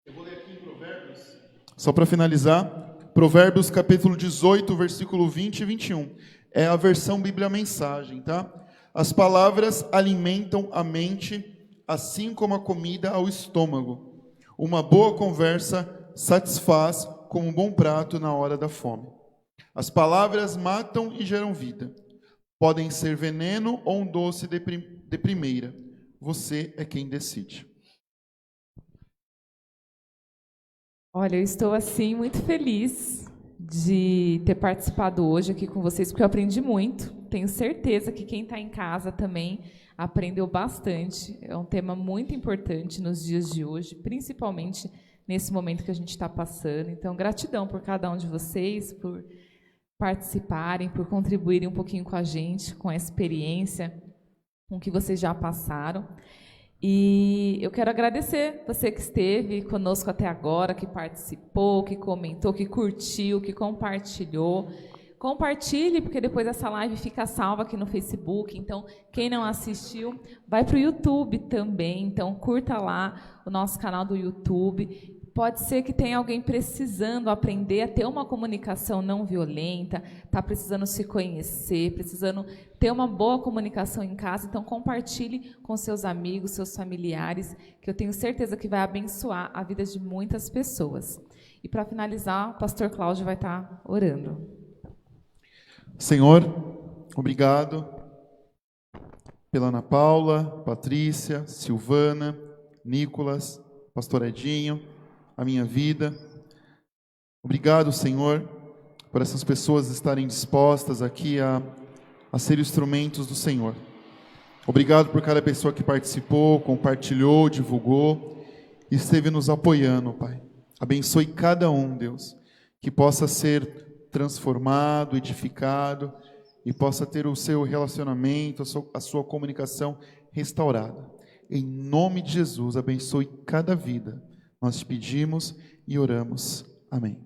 Eu vou ler aqui em Provérbios, só para finalizar, Provérbios capítulo 18, versículo 20 e 21. É a versão Bíblia Mensagem, tá? As palavras alimentam a mente, assim como a comida ao estômago. Uma boa conversa satisfaz como um bom prato na hora da fome. As palavras matam e geram vida. Podem ser veneno ou um doce de primeira. Você é quem decide. Olha, eu estou assim muito feliz de ter participado hoje aqui com vocês, porque eu aprendi muito. Tenho certeza que quem está em casa também aprendeu bastante. É um tema muito importante nos dias de hoje, principalmente nesse momento que a gente está passando. Então, gratidão por cada um de vocês, por participarem, por contribuírem um pouquinho com a gente, com a experiência, com o que vocês já passaram. E eu quero agradecer você que esteve conosco até agora, que participou, que comentou, que curtiu, que compartilhou. Compartilhe, porque depois essa live fica salva aqui no Facebook. Então, quem não assistiu, vai para o YouTube também. Então, curta lá o nosso canal do YouTube. Pode ser que tenha alguém precisando aprender a ter uma comunicação não violenta, está precisando se conhecer, precisando ter uma boa comunicação em casa. Então, compartilhe com seus amigos, seus familiares, que eu tenho certeza que vai abençoar a vida de muitas pessoas. E, para finalizar, o pastor Cláudio vai estar orando. Senhor, obrigado pela Ana Paula, Patrícia, Silvana, Nicolas, pastor Edinho, a minha vida. Obrigado, Senhor, por essas pessoas estarem dispostas aqui a ser instrumentos do Senhor. Obrigado por cada pessoa que participou, compartilhou, divulgou, esteve nos apoiando, Pai. Abençoe cada um, Deus, que possa ser transformado, edificado, e possa ter o seu relacionamento, a sua comunicação restaurada. Em nome de Jesus, abençoe cada vida. Nós te pedimos e oramos. Amém.